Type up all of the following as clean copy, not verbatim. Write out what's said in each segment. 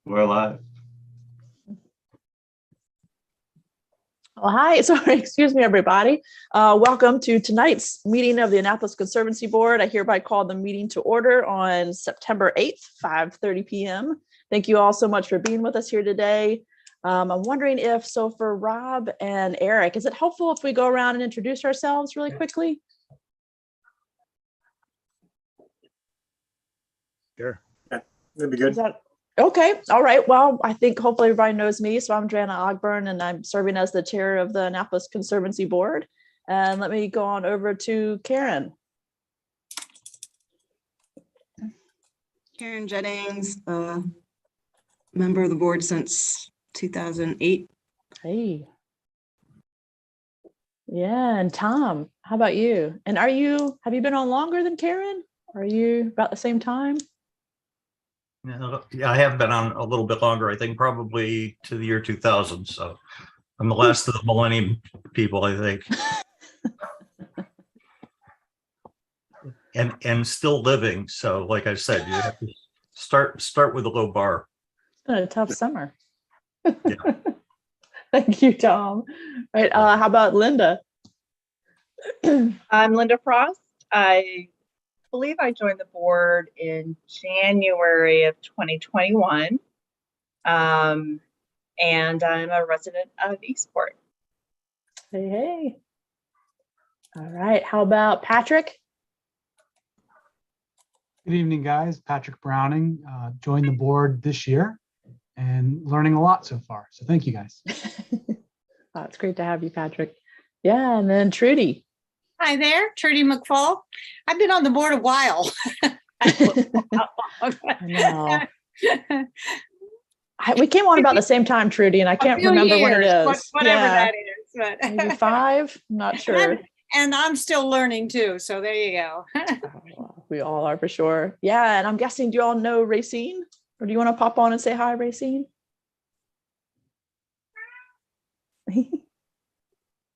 We're live. Well, hi, sorry, excuse me, everybody. Welcome to tonight's meeting of the Annapolis Conservancy Board. I hereby call the meeting to order on September 8th, 5:30 p.m. Thank you all so much for being with us here today. I'm wondering if, so for Rob and Eric, is it helpful if we go around and introduce ourselves really quickly? Sure. Yeah, that'd be good. Is that okay? All right. Well, I think hopefully everybody knows me. So I'm Joanna Ogburn, and I'm serving as the chair of the Annapolis Conservancy Board. And let me go on over to Karen. Karen Jennings, member of the board since 2008. Hey. Yeah, and Tom, how about you? And have you been on longer than Karen? Are you about the same time? Yeah, I have been on a little bit longer, I think probably to the year 2000. So I'm the last of the millennium people, I think. and still living. So like I said, you have to start with a low bar. It's been a tough summer. Yeah. Thank you, Tom. All right, how about Linda? I'm Linda Frost. I believe I joined the board in January of 2021. And I'm a resident of Eastport. Hey. All right, how about Patrick? Good evening, guys. Patrick Browning, joined the board this year and learning a lot so far. So thank you, guys. Oh, it's great to have you, Patrick. Yeah, and then Trudy. Hi there, Trudy McFall. I've been on the board a while. I know. We came on about the same time, Trudy, and I can't remember when it is. Whatever that is. But maybe 5, I'm not sure. And I'm still learning too, so there you go. We all are for sure. Yeah, and I'm guessing, do you all know Racine? Or do you want to pop on and say hi, Racine?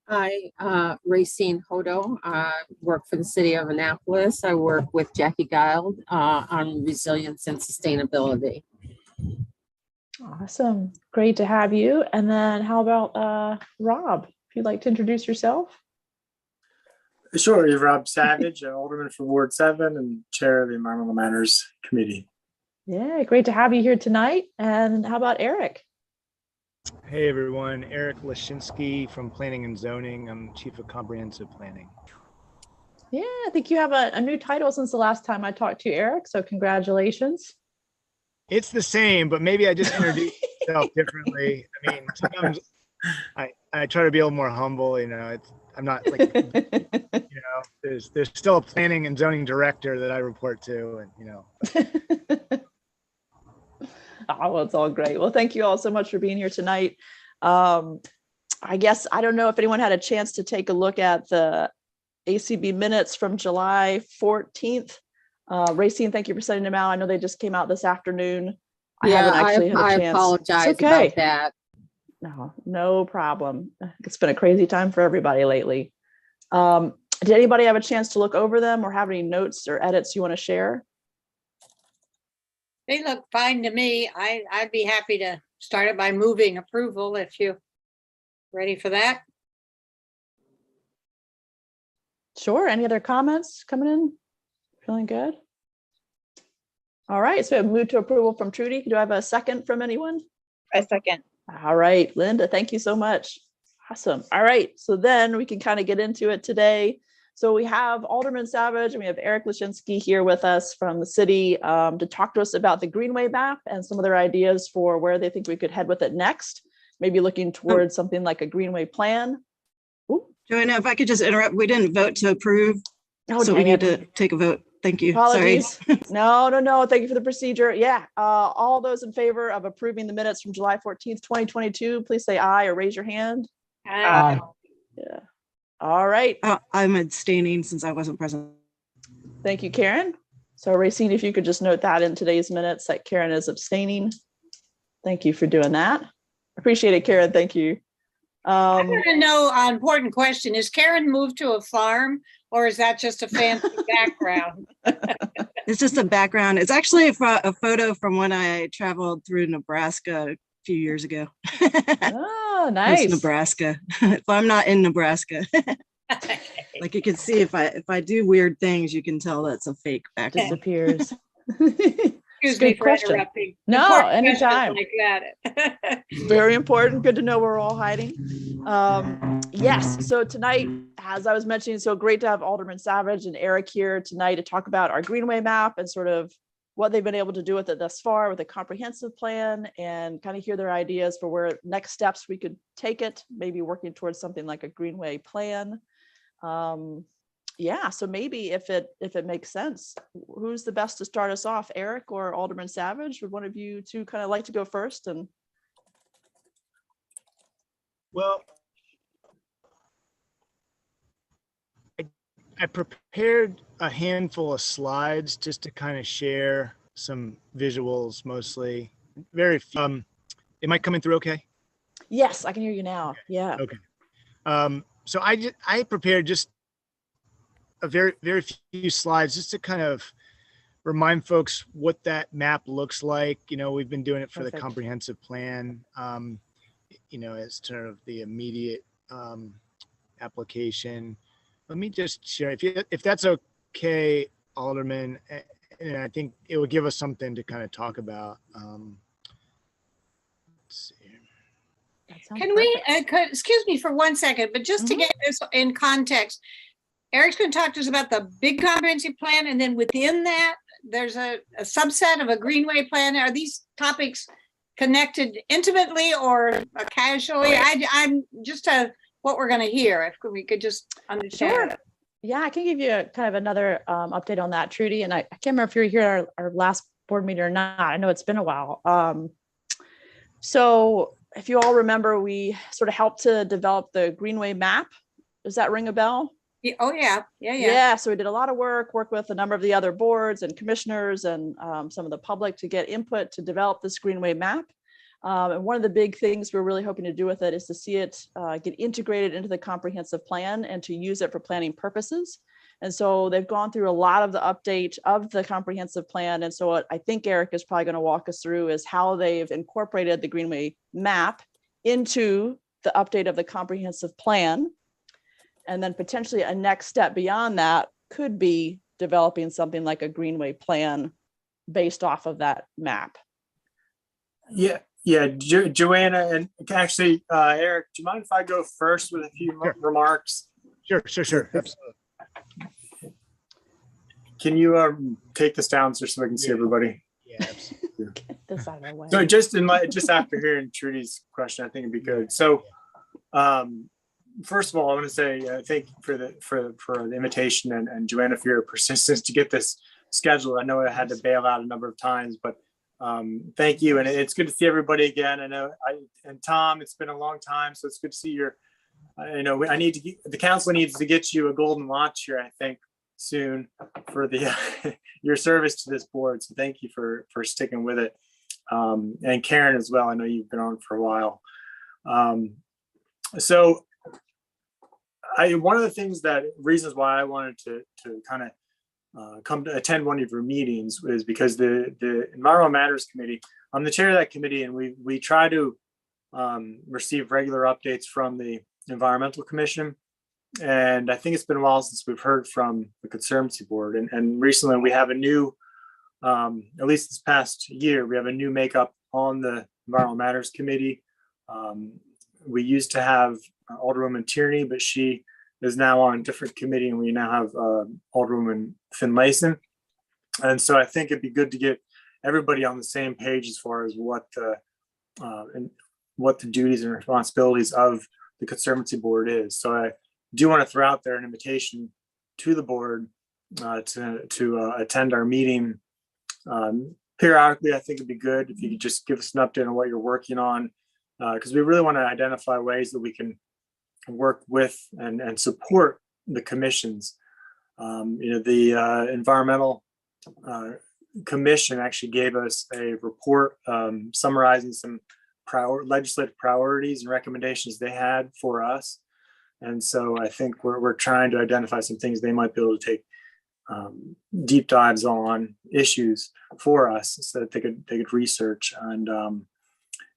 Hi, Racine Hodo. I work for the city of Annapolis. I work with Jackie Gild on resilience and sustainability. Awesome. Great to have you. And then how about Rob? If you'd like to introduce yourself. Sure, you're Rob Savage, an alderman for Ward 7 and chair of the Environmental Matters Committee. Yeah, great to have you here tonight. And how about Eric? Hey everyone, Eric Lashinsky from Planning and Zoning. I'm Chief of Comprehensive Planning. Yeah, I think you have a new title since the last time I talked to you, Eric. So congratulations. It's the same, but maybe I just introduced myself differently. I mean, sometimes I try to be a little more humble, you know. I'm not like, you know, there's still a planning and zoning director that I report to, and you know. Oh, well, it's all great. Well, thank you all so much for being here tonight. I guess, I don't know if anyone had a chance to take a look at the ACB minutes from July 14th. Racine, thank you for sending them out. I know they just came out this afternoon. I haven't actually had a chance. I apologize It's okay. about that. No problem. It's been a crazy time for everybody lately. Did anybody have a chance to look over them or have any notes or edits you want to share? They look fine to me. I'd be happy to start it by moving approval if you're ready for that. Sure. Any other comments coming in? Feeling good? All right. So we have moved to approval from Trudy. Do I have a second from anyone? A second. All right, Linda, thank you so much. Awesome. All right. So then we can kind of get into it today. So we have Alderman Savage and we have Eric Lashinsky here with us from the city to talk to us about the Greenway map and some of their ideas for where they think we could head with it next. Maybe looking towards something like a Greenway plan. Ooh. Joanna, if I could just interrupt, we didn't vote to approve, so we need to take a vote. Thank you. Apologies. Sorry. No. Thank you for the procedure. Yeah. All those in favor of approving the minutes from July 14th, 2022, please say aye or raise your hand. Aye. Yeah. All right. I'm abstaining since I wasn't present. Thank you, Karen. So Racine, if you could just note that in today's minutes that Karen is abstaining. Thank you for doing that. Appreciate it, Karen. Thank you. I want to know an important question. Is Karen moved to a farm or is that just a fancy background? It's just a background. It's actually a photo from when I traveled through Nebraska a few years ago. Oh, It's nice. Nebraska. If I'm not in Nebraska. Like you can see if I do weird things, you can tell that's a fake background. Disappears. Excuse me Good for question. interrupting. No, Important questions anytime. like that. Very important. Good to know where we're all hiding. Yes. So tonight, as I was mentioning, so great to have Alderman Savage and Eric here tonight to talk about our Greenway map and sort of what they've been able to do with it thus far with a comprehensive plan, and kind of hear their ideas for where next steps we could take it, maybe working towards something like a Greenway plan. Yeah, so maybe if it makes sense, who's the best to start us off, Eric or Alderman Savage? Would one of you two kind of like to go first? And Well, I prepared a handful of slides just to kind of share some visuals, mostly. Very am I coming through okay? yes, I can hear you now. Yeah. Okay. So I prepared just a very few slides just to kind of remind folks what that map looks like. You know, we've been doing it for the Perfect. comprehensive plan. You know, as sort of the immediate application. Let me just share, if that's okay, Alderman, and I think it would give us something to kind of talk about. Let's see. That sounds Can we, perfect. excuse me for 1 second, but just to get this in context, Eric's going to talk to us about the big comprehensive plan, and then within that, there's a subset of a Greenway plan. Are these topics connected intimately or casually? I'm just what we're going to hear. If we could just understand. Sure. Yeah, I can give you kind of another update on that, Trudy. And I can't remember if you were here at our last board meeting or not. I know it's been a while. So if you all remember, we sort of helped to develop the Greenway map. Does that ring a bell? Yeah, oh, yeah. Yeah. So we did a lot of work with a number of the other boards and commissioners and some of the public to get input to develop this Greenway map. And one of the big things we're really hoping to do with it is to see it get integrated into the comprehensive plan and to use it for planning purposes. And so they've gone through a lot of the update of the comprehensive plan. And so what I think Eric is probably going to walk us through is how they've incorporated the Greenway map into the update of the comprehensive plan. And then potentially a next step beyond that could be developing something like a Greenway plan based off of that map. Yeah, Joanna, and actually, Eric, do you mind if I go first with a few remarks? Sure. Absolutely. Can you take this down so we can see everybody? Yeah, absolutely. Get this out of the way. So just after hearing Trudy's question, I think it'd be good. So, first of all, I want to say thank you for the invitation and Joanna for your persistence to get this scheduled. I know I had to bail out a number of times, but thank you, and it's good to see everybody again. I know and Tom, it's been a long time, so it's good to see your. I know the council needs to get you a golden watch here, I think, soon for the your service to this board. So thank you for sticking with it, and Karen as well. I know you've been on for a while. So one of the reasons why I wanted to kind of come to attend one of your meetings is because the Environmental Matters Committee, I'm the chair of that committee, and we try to receive regular updates from the Environmental Commission. And I think it's been a while since we've heard from the Conservancy Board. And recently we have a new, at least this past year, we have a new makeup on the Environmental Matters Committee. We used to have Alderwoman Tierney, but she is now on a different committee, and we now have Alderwoman Finlayson. And so I think it'd be good to get everybody on the same page as far as what the duties and responsibilities of the Conservancy Board is. So I do want to throw out there an invitation to the board to attend our meeting periodically. I think it'd be good if you could just give us an update on what you're working on, because we really want to identify ways that we can work with and support the commissions. The Environmental Commission actually gave us a report summarizing some legislative priorities and recommendations they had for us. And so I think we're trying to identify some things they might be able to take deep dives on issues for us so that they could research,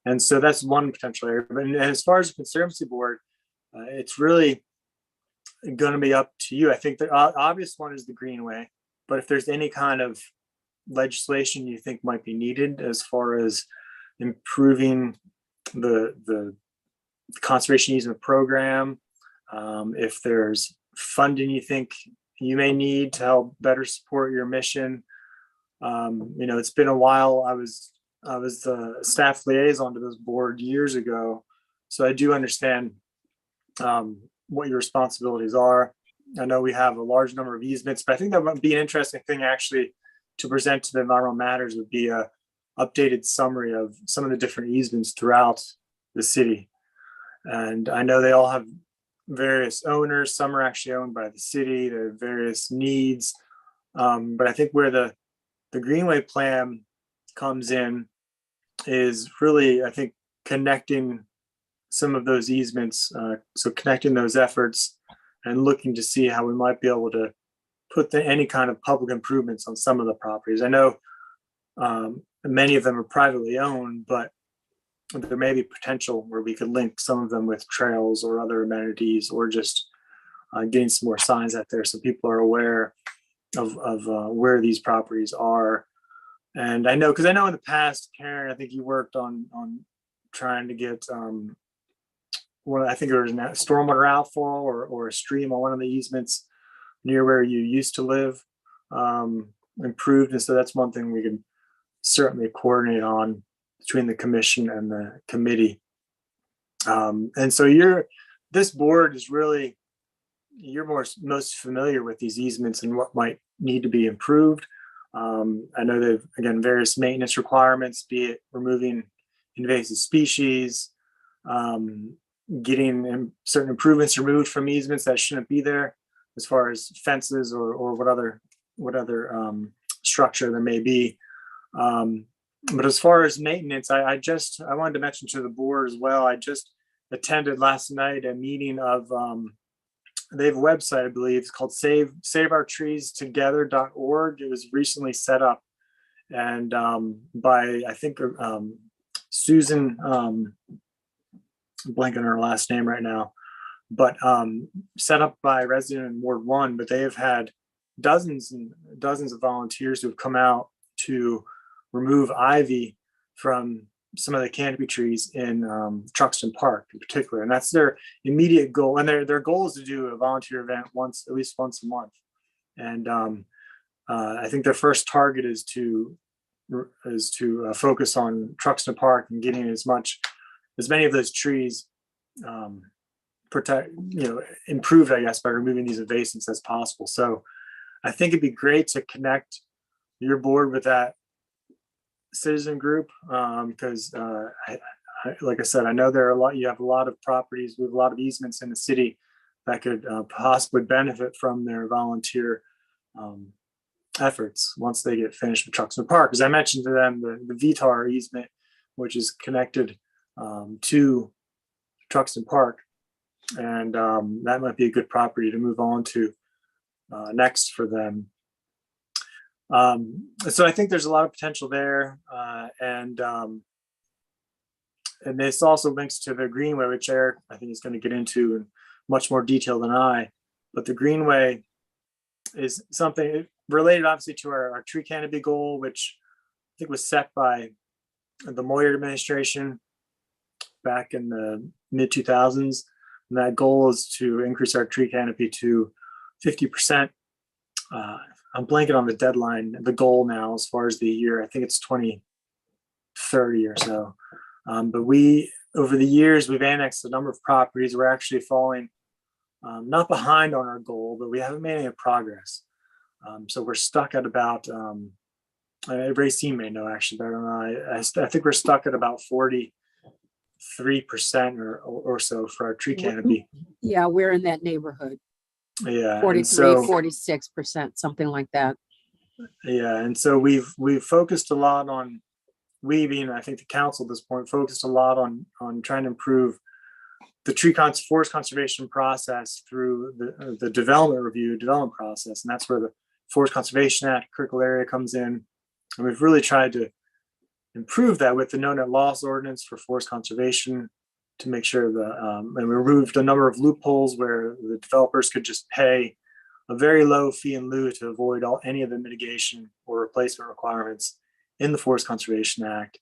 and so that's one potential area. But as far as the Conservancy Board, it's really going to be up to you. I think the obvious one is the Greenway, but if there's any kind of legislation you think might be needed as far as improving the conservation easement program, if there's funding you think you may need to help better support your mission. It's been a while. I was the staff liaison to this board years ago, so I do understand what your responsibilities are. I know we have a large number of easements, but I think that would be an interesting thing actually to present to the Environmental Matters, would be a updated summary of some of the different easements throughout the city. And I know they all have various owners. Some are actually owned by the city. There are various needs. But I think where the Greenway plan comes in is really, I think, connecting some of those easements. So connecting those efforts and looking to see how we might be able to put any kind of public improvements on some of the properties. I know many of them are privately owned, but there may be potential where we could link some of them with trails or other amenities, or just getting some more signs out there so people are aware of where these properties are. And I know, because I know in the past, Karen, I think you worked on trying to get I think there was a stormwater outfall or a stream on one of the easements near where you used to live improved. And so that's one thing we can certainly coordinate on between the commission and the committee. And so this board is really, you're most familiar with these easements and what might need to be improved. I know they've, again, various maintenance requirements, be it removing invasive species, getting certain improvements removed from easements that shouldn't be there, as far as fences or what other structure there may be. But as far as maintenance, I wanted to mention to the board as well, I just attended last night a meeting of, they have a website, I believe, it's called saveourtreestogether.org. It was recently set up, and by, I think, Susan, I'm blanking on her last name right now, but set up by a resident in Ward 1, but they have had dozens and dozens of volunteers who have come out to remove ivy from some of the canopy trees in Truxton Park in particular. And that's their immediate goal. And their goal is to do a volunteer event at least once a month. And I think their first target is to focus on Truxton Park and getting as many of those trees improved, I guess, by removing these invasives as possible. So I think it'd be great to connect your board with that citizen group, because like I said, I know you have a lot of properties with a lot of easements in the city that could possibly benefit from their volunteer efforts once they get finished with Truxton Park. As I mentioned to them, the VTAR easement, which is connected to Truxton Park, and that might be a good property to move on to next for them. So I think there's a lot of potential there, and this also links to the Greenway, which Eric, I think, is going to get into in much more detail than I. But the Greenway is something related, obviously, to our tree canopy goal, which I think was set by the Moyer administration back in the mid 2000s. And that goal is to increase our tree canopy to 50%. I'm blanking on the deadline, the goal now, as far as the year. I think it's 2030 or so. But over the years, we've annexed a number of properties. We're actually falling not behind on our goal, but we haven't made any progress. So we're stuck at about, Racine may know actually better than I think we're stuck at about 43% or so for our tree canopy. Yeah, we're in that neighborhood. Yeah, 43, 46%, something like that. Yeah, and so we've focused a lot on, I think the council at this point focused a lot on trying to improve the forest conservation process through the development process, and that's where the Forest Conservation Act, critical area comes in. And we've really tried to improve that with the no net loss ordinance for forest conservation to make sure and we removed a number of loopholes where the developers could just pay a very low fee in lieu to avoid any of the mitigation or replacement requirements in the Forest Conservation Act.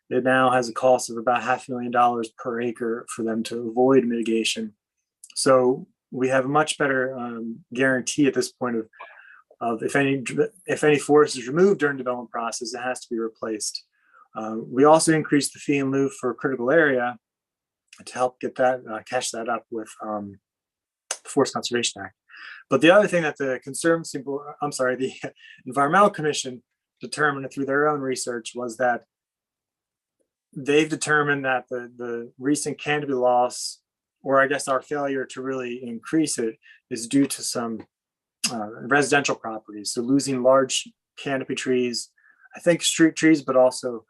It now has a cost of about $500,000 per acre for them to avoid mitigation. So we have a much better guarantee at this point of if any forest is removed during the development process, it has to be replaced. We also increased the fee in lieu for critical area to help get that catch that up with the Forest Conservation Act. But the other thing that the the Environmental Commission determined through their own research was that they've determined that the recent canopy loss, or I guess our failure to really increase it, is due to some residential properties. So losing large canopy trees, I think street trees, but also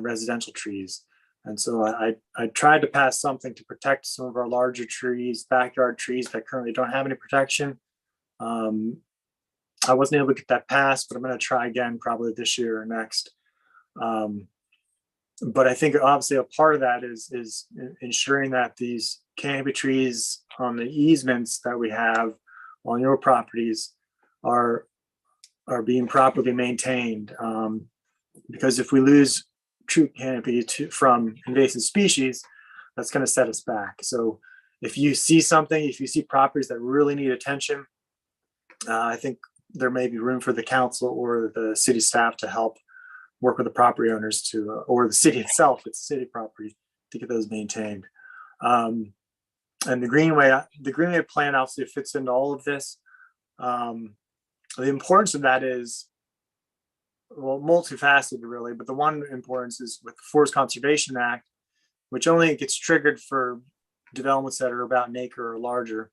residential trees. And so I tried to pass something to protect some of our larger trees, backyard trees that currently don't have any protection. I wasn't able to get that passed, but I'm going to try again probably this year or next. But I think obviously a part of that is ensuring that these canopy trees on the easements that we have on your properties are being properly maintained. Because if we lose true canopy from invasive species, that's going to set us back. So if you see something, if you see properties that really need attention, I think there may be room for the council or the city staff to help work with the property owners or the city itself, it's city property, to get those maintained. And the Greenway plan obviously fits into all of this. The importance of that is, well, multifaceted really, but the one importance is with the Forest Conservation Act, which only gets triggered for developments that are about an acre or larger.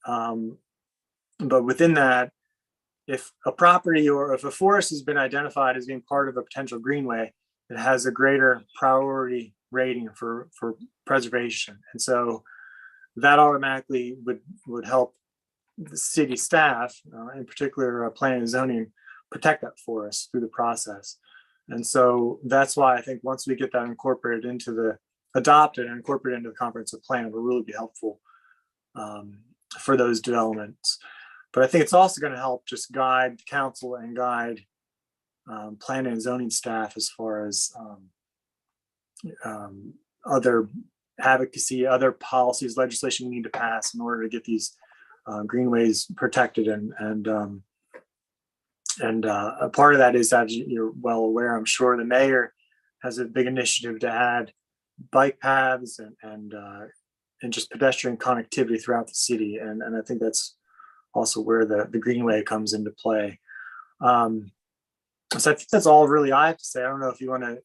But within that, if a property or if a forest has been identified as being part of a potential greenway, it has a greater priority rating for preservation. And so that automatically would help the city staff, in particular planning and zoning, protect that forest through the process. And so that's why I think once we get that adopted and incorporated into the comprehensive plan, it will really be helpful for those developments. But I think it's also going to help just guide the council and guide planning and zoning staff as far as other advocacy, other policies, legislation we need to pass in order to get these greenways protected. And a part of that is, as you're well aware, I'm sure the mayor has a big initiative to add bike paths and just pedestrian connectivity throughout the city. And I think that's also where the greenway comes into play. So I think that's all really I have to say. I don't know if you want to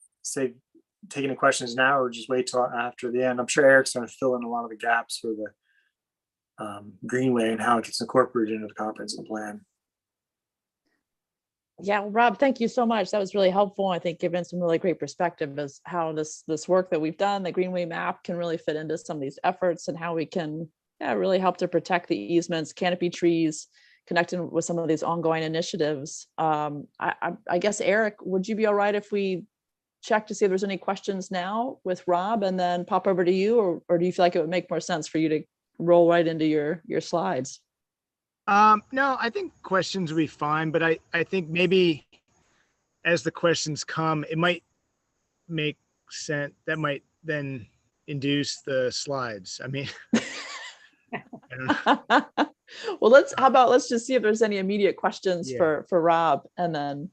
take any questions now or just wait till after the end. I'm sure Eric's going to fill in a lot of the gaps for the greenway and how it gets incorporated into the comprehensive plan. Yeah, well, Rob, thank you so much. That was really helpful. I think given some really great perspective as how this work that we've done, the Greenway map, can really fit into some of these efforts and how we can really help to protect the easements, canopy trees, connecting with some of these ongoing initiatives. I guess, Eric, would you be all right if we check to see if there's any questions now with Rob and then pop over to you, or do you feel like it would make more sense for you to roll right into your slides? No, I think questions will be fine, but I think maybe as the questions come, it might make sense. That might then induce the slides. I mean, I don't know. Well, let's just see if there's any immediate questions for Rob, and then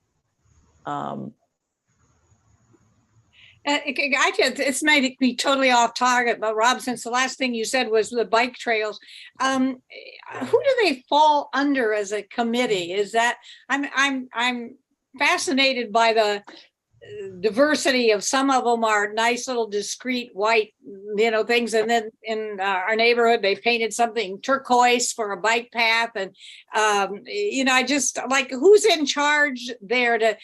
it's made me totally off target, but Rob, since the last thing you said was the bike trails, who do they fall under as a committee? Is that I'm fascinated by the diversity of some of them are nice little discreet white, things, and then in our neighborhood they've painted something turquoise for a bike path, and I just like, who's in charge there to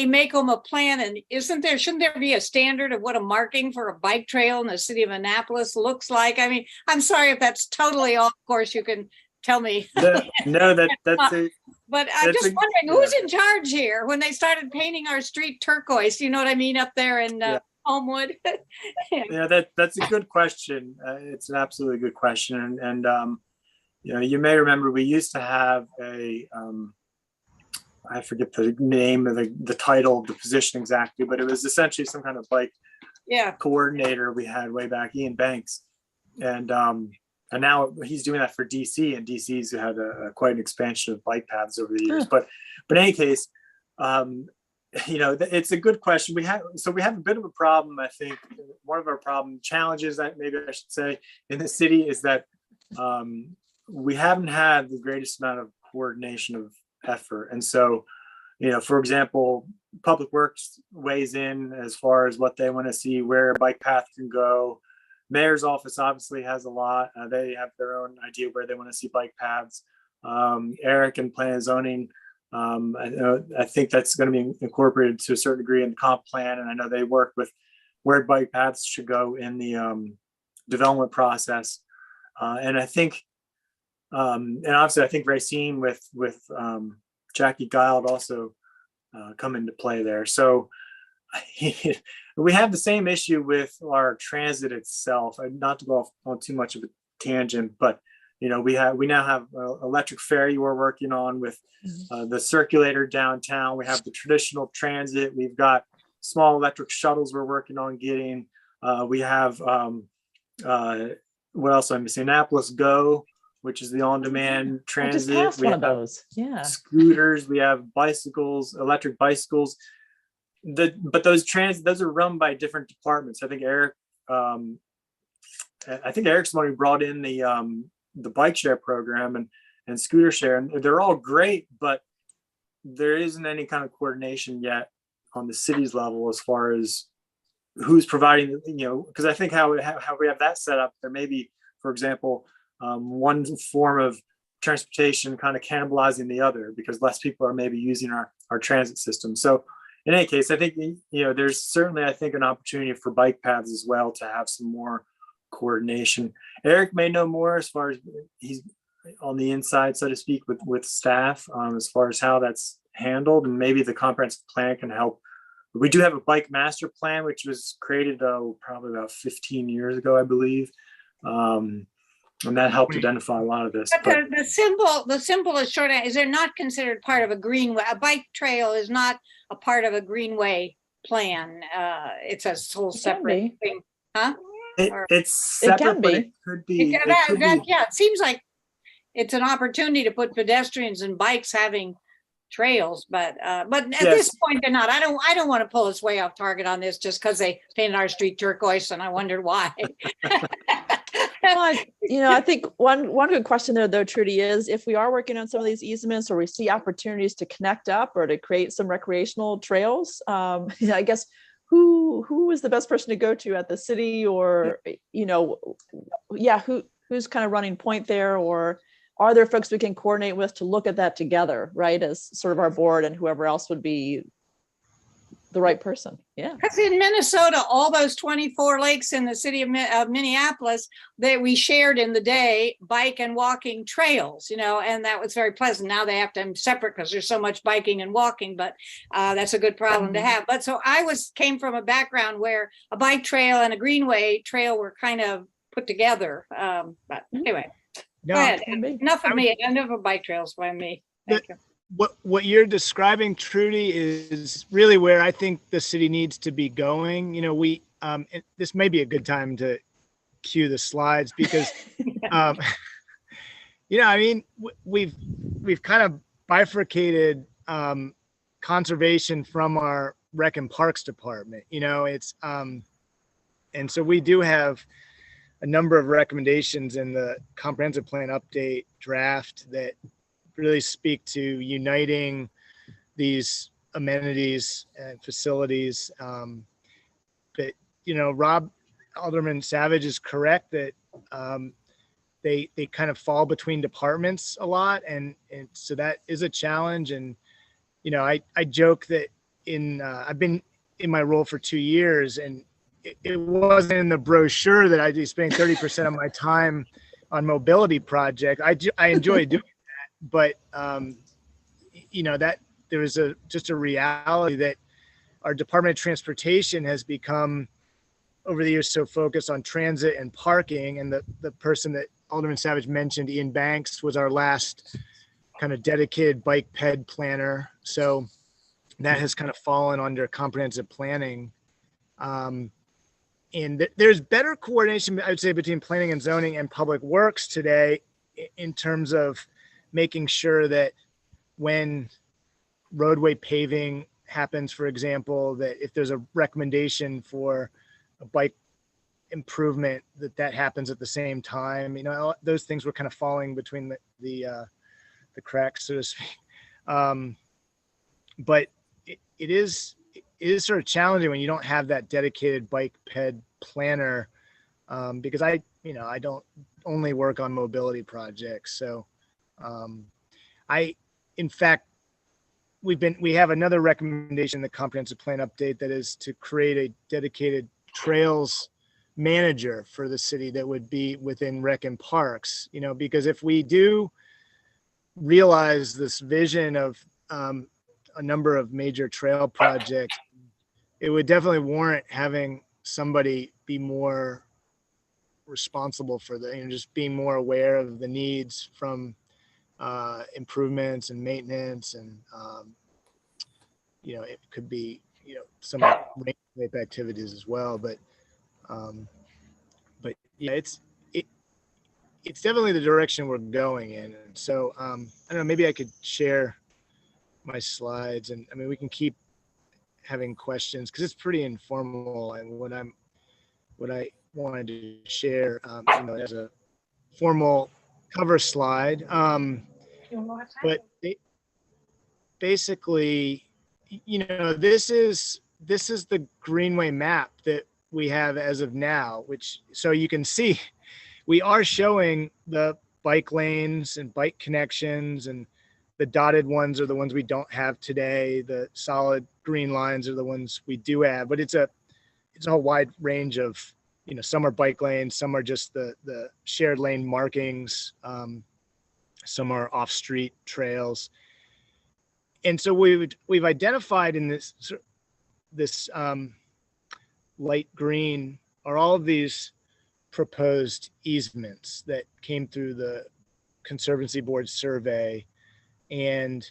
make them a plan, and shouldn't there be a standard of what a marking for a bike trail in the city of Annapolis looks like? I mean, I'm sorry if that's totally off course, you can tell me. No, that's But I'm That's just a- wondering who's in charge here when they started painting our street turquoise, you know what I mean, up there in Yeah. Homewood. Yeah, that's a good question. It's an absolutely good question. And you know, you may remember we used to have a, I forget the name of the title of the position exactly, but it was essentially some kind of bike Yeah, coordinator we had way back, Ian Banks. And now he's doing that for DC, and DC's had quite an expansion of bike paths over the years. But in any case, you know, it's a good question. We have a bit of a problem. I think one of our challenges, that maybe I should say, in the city is that we haven't had the greatest amount of coordination of effort. And so, you know, for example, Public Works weighs in as far as what they want to see, where a bike path can go. Mayor's office obviously has a lot. They have their own idea where they want to see bike paths. Eric and Plan and Zoning, I think that's going to be incorporated to a certain degree in the comp plan. And I know they work with where bike paths should go in the development process. And I think, and obviously I think Racine with Jackie Gild also come into play there. So we have the same issue with our transit itself. Not to go off on too much of a tangent, but you know, we now have electric ferry we're working on with the circulator downtown. We have the traditional transit. We've got small electric shuttles we're working on getting. We have what else am I missing? Annapolis Go, which is the on-demand I transit. just passed We one of have those. Yeah. scooters. We have bicycles, electric bicycles. But those are run by different departments. I think Eric's the one who brought in the bike share program and scooter share, and they're all great, but there isn't any kind of coordination yet on the city's level as far as who's providing, you know, because I think how we have that set up, there may be, for example, one form of transportation kind of cannibalizing the other because less people are maybe using our transit system. So in any case, I think, you know, there's certainly, I think, an opportunity for bike paths as well to have some more coordination. Eric may know more as far as he's on the inside, so to speak, with staff as far as how that's handled, and maybe the comprehensive plan can help. We do have a bike master plan, which was created probably about 15 years ago, I believe. And that helped identify a lot of this. but the simplest short answer is they're not considered part of a greenway. A bike trail is not a part of a greenway plan. It's a whole separate thing, huh? It's It separate, can but be. it could be. Yeah, it seems like it's an opportunity to put pedestrians and bikes having trails, but at this point they're not. I don't want to pull us way off target on this just because they painted our street turquoise and I wondered why. Well, you know, I think one good question there, though, Trudy, is if we are working on some of these easements or we see opportunities to connect up or to create some recreational trails, I guess who is the best person to go to at the city, or, you know, who's kind of running point there, or are there folks we can coordinate with to look at that together, right, as sort of our board and whoever else would be the right person? Yeah. Because in Minnesota, all those 24 lakes in the city of Minneapolis that we shared in the day, bike and walking trails, you know, and that was very pleasant. Now they have them separate because there's so much biking and walking, but that's a good problem to have. But so came from a background where a bike trail and a greenway trail were kind of put together. But anyway, go ahead. Enough of me. Enough of bike trails by me. Thank you. What you're describing, Trudy, is really where I think the city needs to be going. You know, this may be a good time to cue the slides because, you know, I mean, we've kind of bifurcated conservation from our Rec and Parks department. You know, it's and so we do have a number of recommendations in the comprehensive plan update draft that really speak to uniting these amenities and facilities. But, you know, Alderman Savage is correct that they kind of fall between departments a lot. And so that is a challenge. And, you know, I joke that I've been in my role for 2 years, and it wasn't in the brochure that I'd be spending 30% of my time on mobility projects. I enjoy doing, but that there was just a reality that our Department of Transportation has become over the years so focused on transit and parking. And the person that Alderman Savage mentioned, Ian Banks, was our last kind of dedicated bike ped planner. So that has kind of fallen under comprehensive planning. And there's better coordination, I would say, between planning and zoning and public works today in terms of making sure that when roadway paving happens, for example, that if there's a recommendation for a bike improvement, that happens at the same time. Those things were kind of falling between the cracks, so to speak. But it is sort of challenging when you don't have that dedicated bike ped planner, because I don't only work on mobility projects. So in fact, we have another recommendation in the comprehensive plan update that is to create a dedicated trails manager for the city that would be within rec and parks, because if we do realize this vision of a number of major trail projects, it would definitely warrant having somebody be more responsible for just being more aware of the needs from improvements and maintenance, and it could be some rape activities as well. But yeah, it's definitely the direction we're going in. And so I don't know, maybe I could share my slides, and I mean we can keep having questions because it's pretty informal, and what I wanted to share as a formal cover slide, but basically this is the Greenway map that we have as of now, which, so you can see we are showing the bike lanes and bike connections, and the dotted ones are the ones we don't have today. The solid green lines are the ones we do have, but it's a whole wide range of, some are bike lanes, some are just the shared lane markings, some are off-street trails. And so we've identified in this light green are all of these proposed easements that came through the Conservancy Board survey. And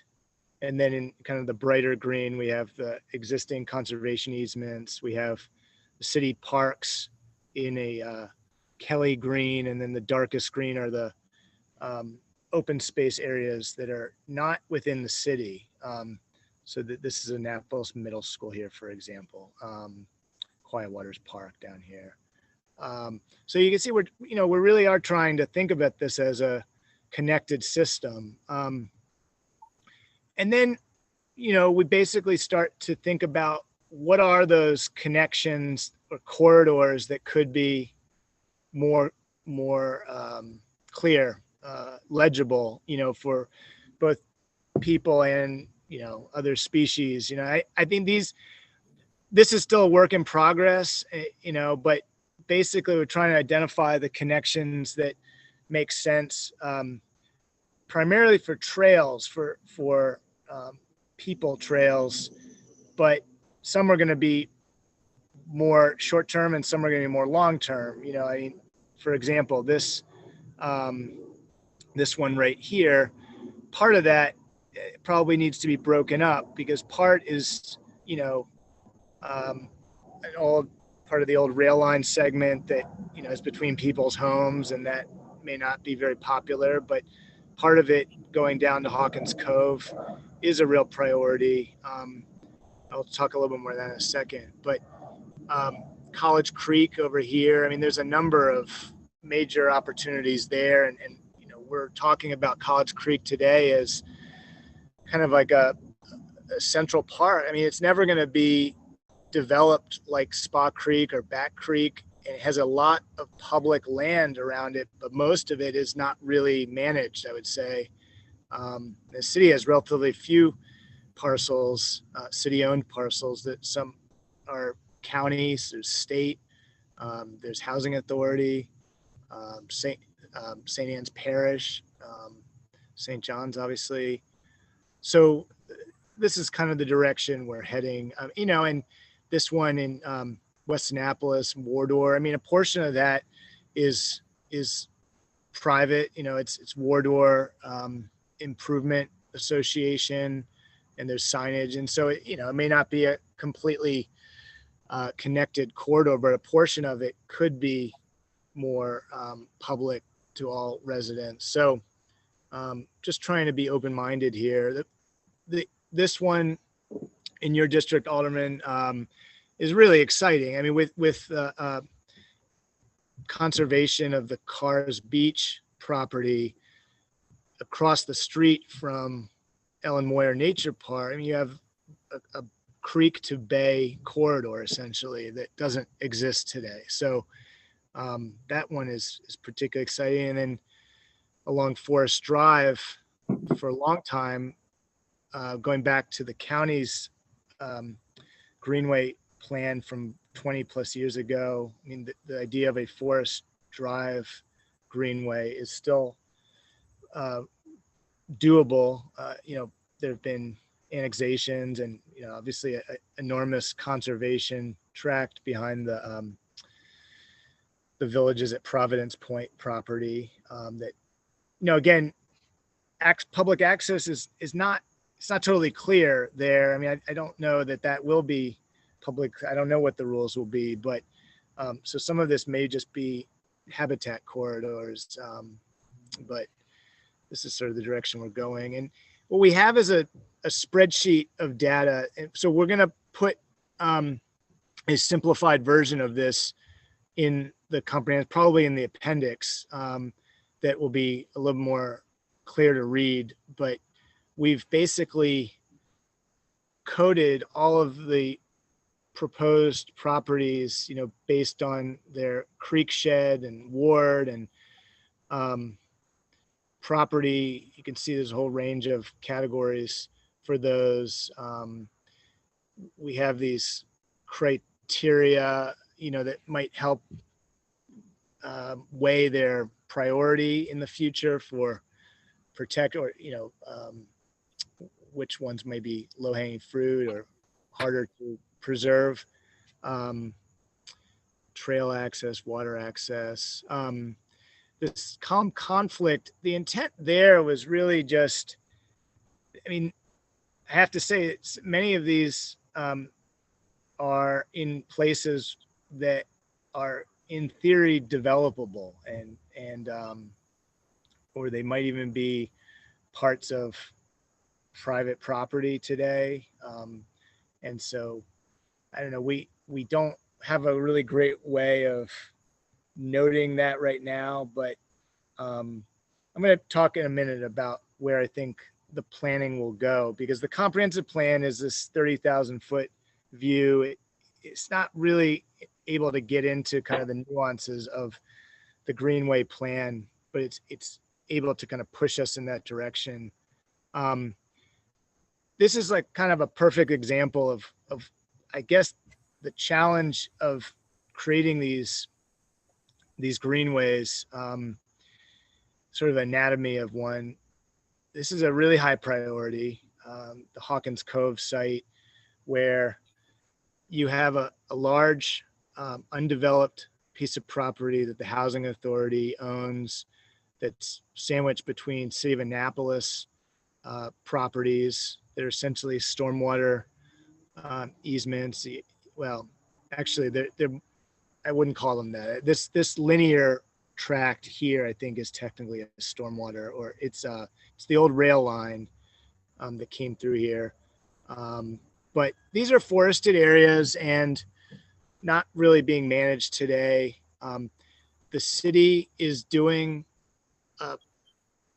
then in kind of the brighter green, we have the existing conservation easements. We have the city parks in a Kelly green, and then the darkest green are the open space areas that are not within the city. So that this is Annapolis Middle School here, for example, Quiet Waters Park down here. So you can see we really are trying to think about this as a connected system. And then, we basically start to think about what are those connections or corridors that could be more clear, legible, for both people and, other species. I think this is still a work in progress, but basically we're trying to identify the connections that make sense, primarily for trails, for people trails, but some are going to be more short-term and some are going to be more long-term. For example, this one right here, part of that probably needs to be broken up, because part is, an old part of the old rail line segment that, is between people's homes, and that may not be very popular, but part of it going down to Hawkins Cove is a real priority. I'll talk a little bit more of that in a second, but College Creek over here, there's a number of major opportunities there. And we're talking about College Creek today as kind of like a central part. It's never going to be developed like Spa Creek or Back Creek. And it has a lot of public land around it, but most of it is not really managed, I would say. The city has relatively few parcels, city-owned parcels, that some are counties, there's state, there's housing authority, St. Anne's Parish, St. John's, obviously. So this is kind of the direction we're heading, you know, and this one in West Annapolis, Wardour, I mean, a portion of that is private, you know, it's Wardour Improvement Association, and there's signage. And so, you know, it may not be a completely connected corridor, but a portion of it could be more public to all residents. So just trying to be open-minded here. This one in your district, Alderman, is really exciting. I mean, with conservation of the Cars Beach property across the street from Ellen Moyer Nature Park, I mean, you have a creek to bay corridor essentially that doesn't exist today. So that one is particularly exciting. And then along Forest Drive for a long time, going back to the county's Greenway plan from 20 plus years ago. I mean, the idea of a Forest Drive Greenway is still doable. You know, there have been annexations and, you know, obviously an enormous conservation tract behind the villages at Providence Point property that, you know, again, public access is not, it's not totally clear there. I mean, I don't know that will be public. I don't know what the rules will be, but so some of this may just be habitat corridors, but this is sort of the direction we're going. And what we have is a spreadsheet of data. And so we're going to put a simplified version of this in the comprehensive, probably in the appendix, that will be a little more clear to read. But we've basically coded all of the proposed properties, you know, based on their creek shed and ward and property. You can see there's a whole range of categories for those. We have these criteria, you know, that might help weigh their priority in the future for protect, or, you know, which ones may be low-hanging fruit or harder to preserve. Trail access, water access. This conflict, the intent there was really just, I mean, I have to say many of these are in places that are in theory developable, and or they might even be parts of private property today. And so, I don't know, we don't have a really great way of noting that right now, but I'm going to talk in a minute about where I think the planning will go, because the comprehensive plan is this 30,000 foot view. It's not really able to get into kind of the nuances of the Greenway plan, but it's able to kind of push us in that direction. This is like kind of a perfect example of I guess the challenge of creating these greenways, sort of anatomy of one. This is a really high priority, the Hawkins Cove site, where you have a large undeveloped piece of property that the housing authority owns, that's sandwiched between City of Annapolis properties that are essentially stormwater easements. Well, actually, I wouldn't call them that. This linear tract here, I think, is technically a stormwater, or it's the old rail line that came through here. But these are forested areas and not really being managed today. The city is doing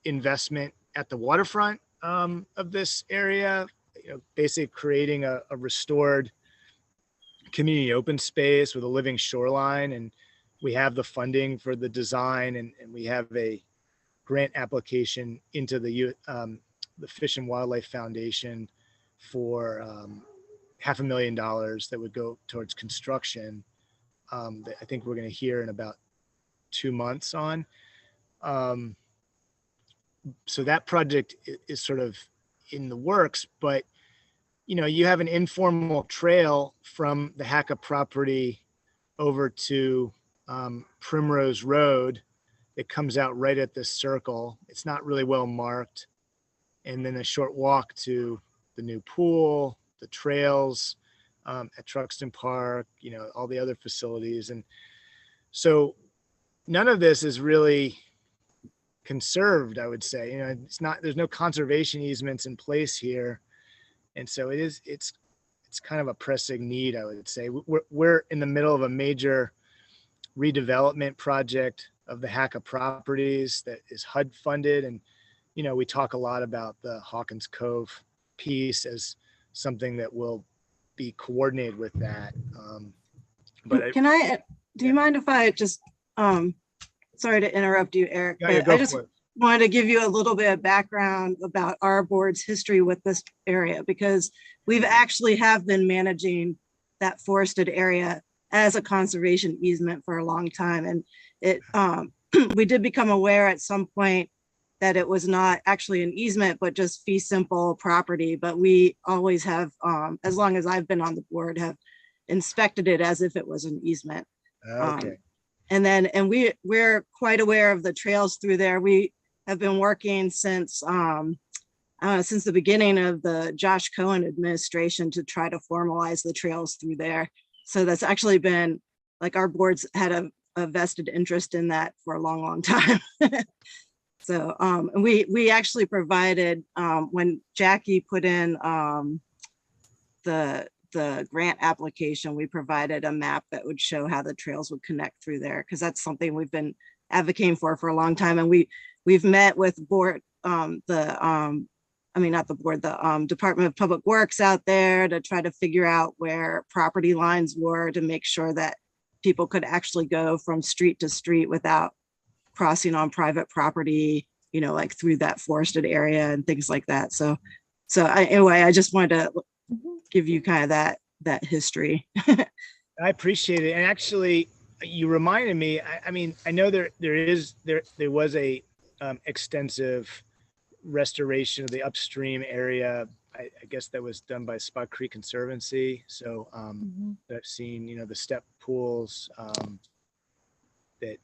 investment at the waterfront of this area, you know, basically creating a restored community open space with a living shoreline. And we have the funding for the design, and we have a grant application into the Fish and Wildlife Foundation for $500,000 that would go towards construction. That I think we're going to hear in about 2 months on. So that project is sort of in the works, but you have an informal trail from the Hacka property over to Primrose Road. It comes out right at this circle. It's not really well marked. And then a short walk to the new pool, the trails at Truxton Park, all the other facilities. And so none of this is really conserved, I would say. There's no conservation easements in place here. And so it's kind of a pressing need, I would say. We're in the middle of a major redevelopment project of the Hacka properties that is HUD funded. And, we talk a lot about the Hawkins Cove piece as something that will be coordinated with that. But do you mind if I just, sorry to interrupt you, Eric, but I just wanted to give you a little bit of background about our board's history with this area, because we've actually have been managing that forested area as a conservation easement for a long time. And it we did become aware at some point that it was not actually an easement, but just fee simple property. But we always have, as long as I've been on the board, have inspected it as if it was an easement. Okay. And we're quite aware of the trails through there. We have been working since the beginning of the Josh Cohen administration to try to formalize the trails through there. So that's actually been, like, our board's had a vested interest in that for a long, long time. So and we actually provided, when Jackie put in the grant application, we provided a map that would show how the trails would connect through there, because that's something we've been advocating for a long time. And we've met with the Department of Public Works out there to try to figure out where property lines were, to make sure that people could actually go from street to street without crossing on private property, like through that forested area and things like that. So anyway, I just wanted to give you kind of that history. I appreciate it. And actually, you reminded me, I know there was a extensive restoration of the upstream area. I guess that was done by Spot Creek Conservancy. So I've seen, the step pools that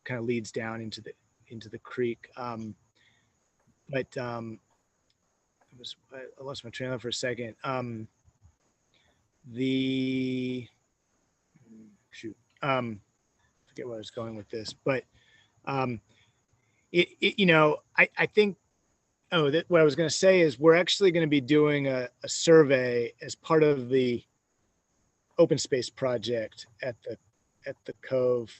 kind of leads down into the creek. But I lost my train of thought for a second. Forget where I was going with this, but I think, what I was going to say is we're actually going to be doing a survey as part of the open space project at the Cove.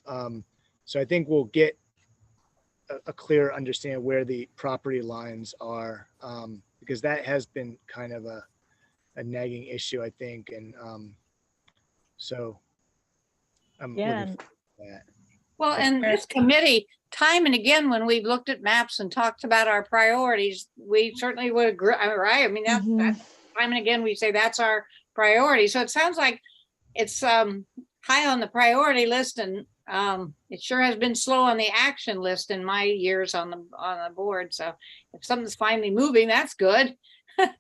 So I think we'll get a clear understanding where the property lines are, because that has been kind of a nagging issue, I think. And so I'm looking for that. Well, and this committee, time and again, when we've looked at maps and talked about our priorities, we certainly would agree, right? I mean, that's time and again, we say that's our priority. So it sounds like it's high on the priority list, and it sure has been slow on the action list in my years on the board. So if something's finally moving, that's good.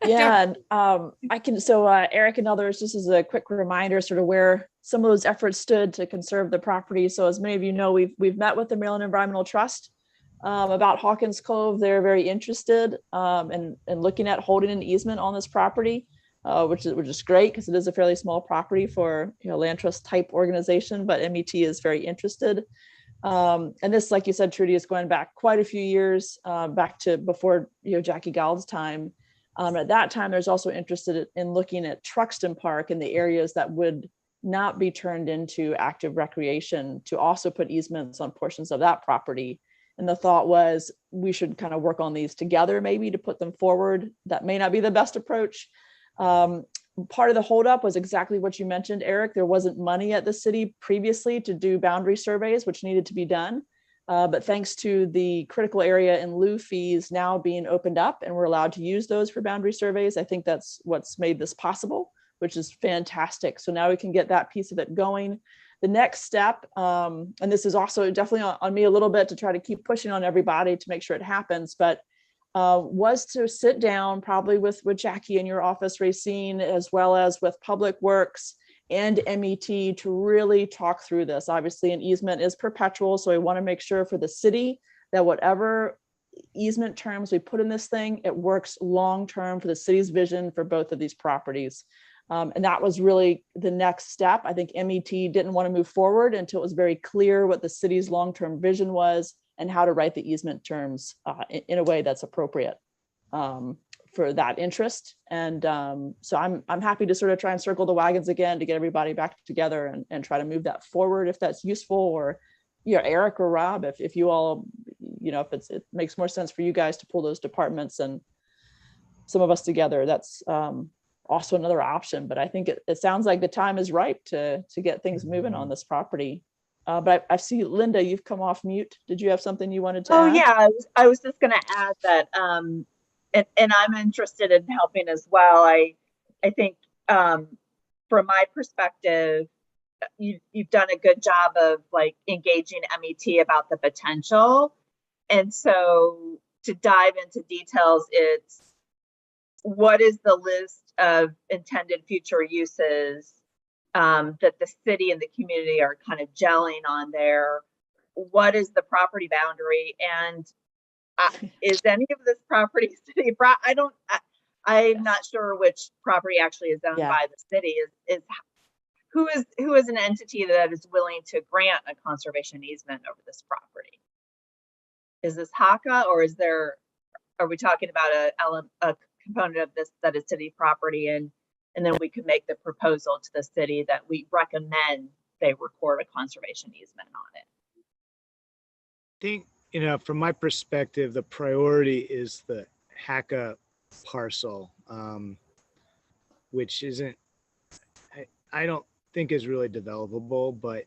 Yeah, and Eric and others, this is a quick reminder sort of where some of those efforts stood to conserve the property. So as many of you know, we've met with the Maryland Environmental Trust about Hawkins Cove. They're very interested in looking at holding an easement on this property, which is great, because it is a fairly small property for land trust type organization, but MET is very interested. And this, like you said, Trudy, is going back quite a few years, back to before Jackie Gald's time. At that time, there's also interested in looking at Truxton Park and the areas that would not be turned into active recreation, to also put easements on portions of that property. And the thought was we should kind of work on these together, maybe to put them forward. That may not be the best approach. Part of the holdup was exactly what you mentioned, Eric. There wasn't money at the city previously to do boundary surveys, which needed to be done. But thanks to the critical area in lieu fees now being opened up, and we're allowed to use those for boundary surveys, I think that's what's made this possible, which is fantastic. So now we can get that piece of it going. The next step, and this is also definitely on me a little bit to try to keep pushing on everybody to make sure it happens, but was to sit down probably with Jackie in your office, Racine, as well as with Public Works and MET to really talk through this. Obviously, an easement is perpetual, so we want to make sure for the city that whatever easement terms we put in this thing, it works long-term for the city's vision for both of these properties. And that was really the next step. I think MET didn't want to move forward until it was very clear what the city's long-term vision was and how to write the easement terms in a way that's appropriate for that interest. And so I'm happy to sort of try and circle the wagons again to get everybody back together and try to move that forward if that's useful, or Eric or Rob, if you all, if it makes more sense for you guys to pull those departments and some of us together, that's also another option. But I think it sounds like the time is ripe to get things moving on this property. But I see, Linda, you've come off mute. Did you have something you wanted to add? Oh yeah, I was just going to add that, and I'm interested in helping as well. I think from my perspective, you've done a good job of like engaging MET about the potential. And so to dive into details, it's what is the list of intended future uses that the city and the community are kind of gelling on there? What is the property boundary? And is any of this property city? I'm not sure which property actually is owned by the city. Who is an entity that is willing to grant a conservation easement over this property? Is this HACA, or are we talking about a component of this that is city property, and then we could make the proposal to the city that we recommend they record a conservation easement on it? I think, from my perspective, the priority is the HACA parcel, which isn't, I don't think is really developable, but,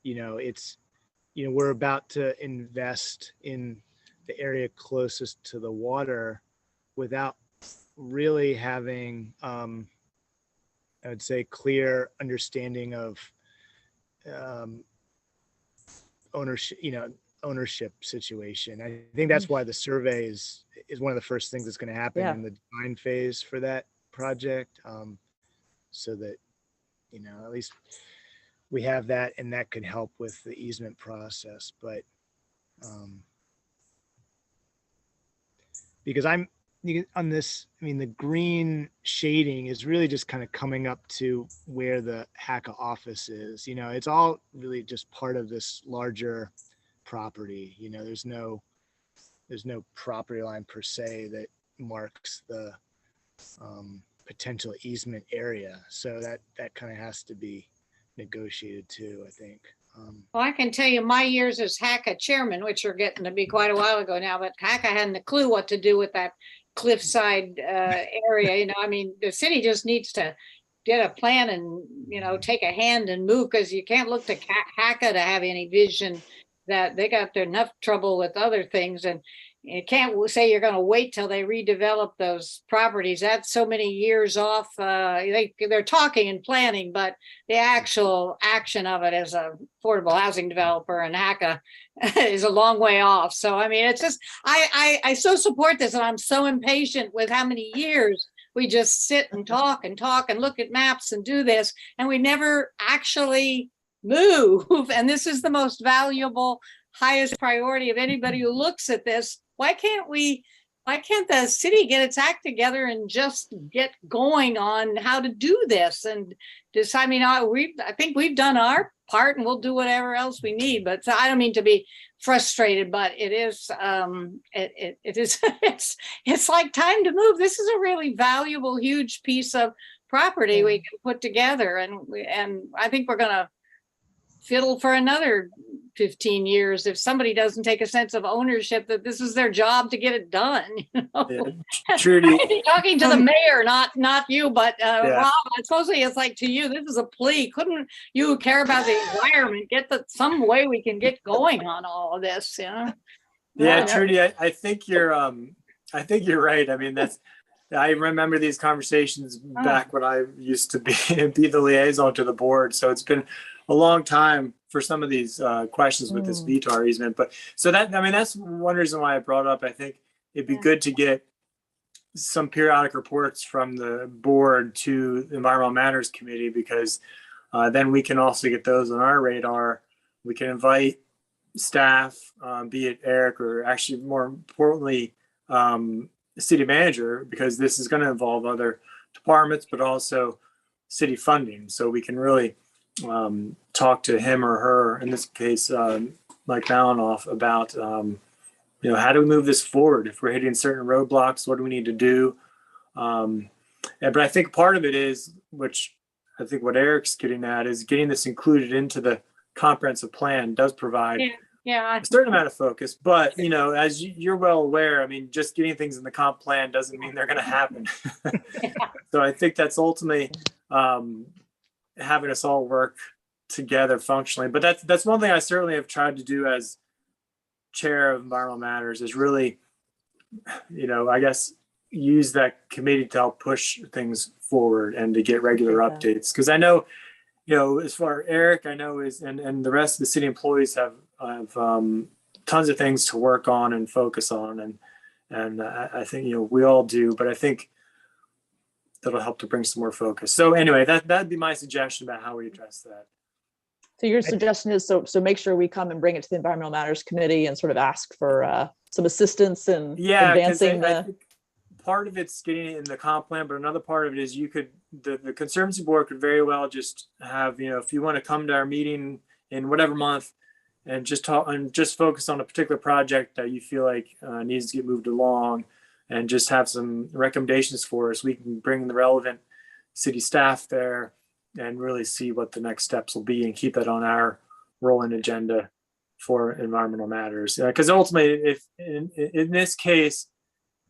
it's, we're about to invest in the area closest to the water without really having, I would say, clear understanding of ownership situation. I think that's why the survey is one of the first things that's going to happen in the design phase for that project, so that at least we have that, and that could help with the easement process. But because on this, the green shading is really just kind of coming up to where the HACA office is. It's all really just part of this larger property. There's no property line per se that marks the potential easement area. So that kind of has to be negotiated too, I think. Well, I can tell you my years as HACA chairman, which are getting to be quite a while ago now, but HACA hadn't a clue what to do with that cliffside area. The city just needs to get a plan and, take a hand and move, because you can't look to HACA to have any vision. That they got enough trouble with other things, and you can't say you're going to wait till they redevelop those properties. That's so many years off. They're talking and planning, but the actual action of it as a affordable housing developer and HACA is a long way off. So, it's just, I so support this, and I'm so impatient with how many years we just sit and talk and look at maps and do this, and we never actually move. And this is the most valuable, highest priority of anybody who looks at this. Why can't the city get its act together and just get going on how to do this? And just, I think we've done our part, and we'll do whatever else we need. But I don't mean to be frustrated, but it is, it's like time to move. This is a really valuable, huge piece of property we can put together. And I think we're going to fiddle for another 15 years if somebody doesn't take a sense of ownership, that this is their job to get it done. Trudy, talking to the mayor, not you, but Rob, supposedly it's like to you, this is a plea. Couldn't you care about the environment? Some way we can get going on all of this, Yeah, Trudy, I think you're right. I remember these conversations back when I used to be the liaison to the board. So it's been a long time for some of these questions with this VTAR easement. But so that, I mean, that's one reason why I brought it up. I think it'd be good to get some periodic reports from the board to the Environmental Matters Committee, because then we can also get those on our radar. We can invite staff, be it Eric or actually more importantly, the city manager, because this is going to involve other departments, but also city funding. So we can really talk to him or her, in this case, Mike Malinoff, about, you know, how do we move this forward? If we're hitting certain roadblocks, what do we need to do? But I think part of it is, which I think what Eric's getting at, is getting this included into the comprehensive plan does provide a certain amount of focus. But, you know, as you're well aware, I mean, just getting things in the comp plan doesn't mean they're going to happen. So I think that's ultimately having us all work together functionally. But that's one thing I certainly have tried to do as chair of Environmental Matters, is really, you know, I guess, use that committee to help push things forward and to get regular updates. Because I know, you know, as far as Eric, I know is, and the rest of the city employees have tons of things to work on and focus on. And I think, you know, we all do, but I think that'll help to bring some more focus. So anyway, that'd be my suggestion about how we address that. So your suggestion is, so make sure we come and bring it to the Environmental Matters Committee and sort of ask for some assistance in advancing I think part of it's getting it in the comp plan, but another part of it is the Conservancy board could very well just have, you know, if you want to come to our meeting in whatever month and just talk and just focus on a particular project that you feel like needs to get moved along, and just have some recommendations for us, we can bring the relevant city staff there and really see what the next steps will be and keep that on our rolling agenda for environmental matters. Because ultimately, if in this case,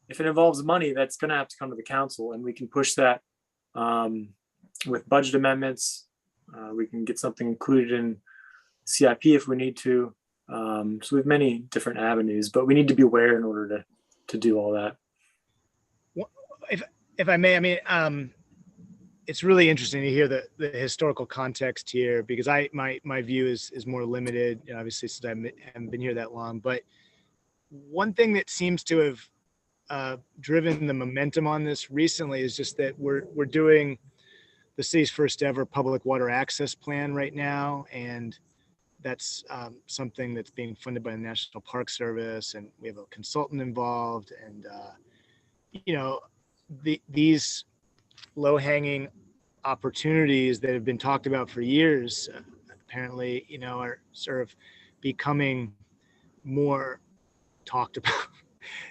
if it involves money, that's going to have to come to the council, and we can push that with budget amendments. We can get something included in CIP if we need to. So we have many different avenues, but we need to be aware in order to do all that. If I may, I mean, it's really interesting to hear the historical context here, because my view is more limited, you know, obviously, since I haven't been here that long. But one thing that seems to have driven the momentum on this recently is just that we're doing the city's first ever public water access plan right now, and that's something that's being funded by the National Park Service, and we have a consultant involved, and you know, these low-hanging opportunities that have been talked about for years, apparently, you know, are sort of becoming more talked about,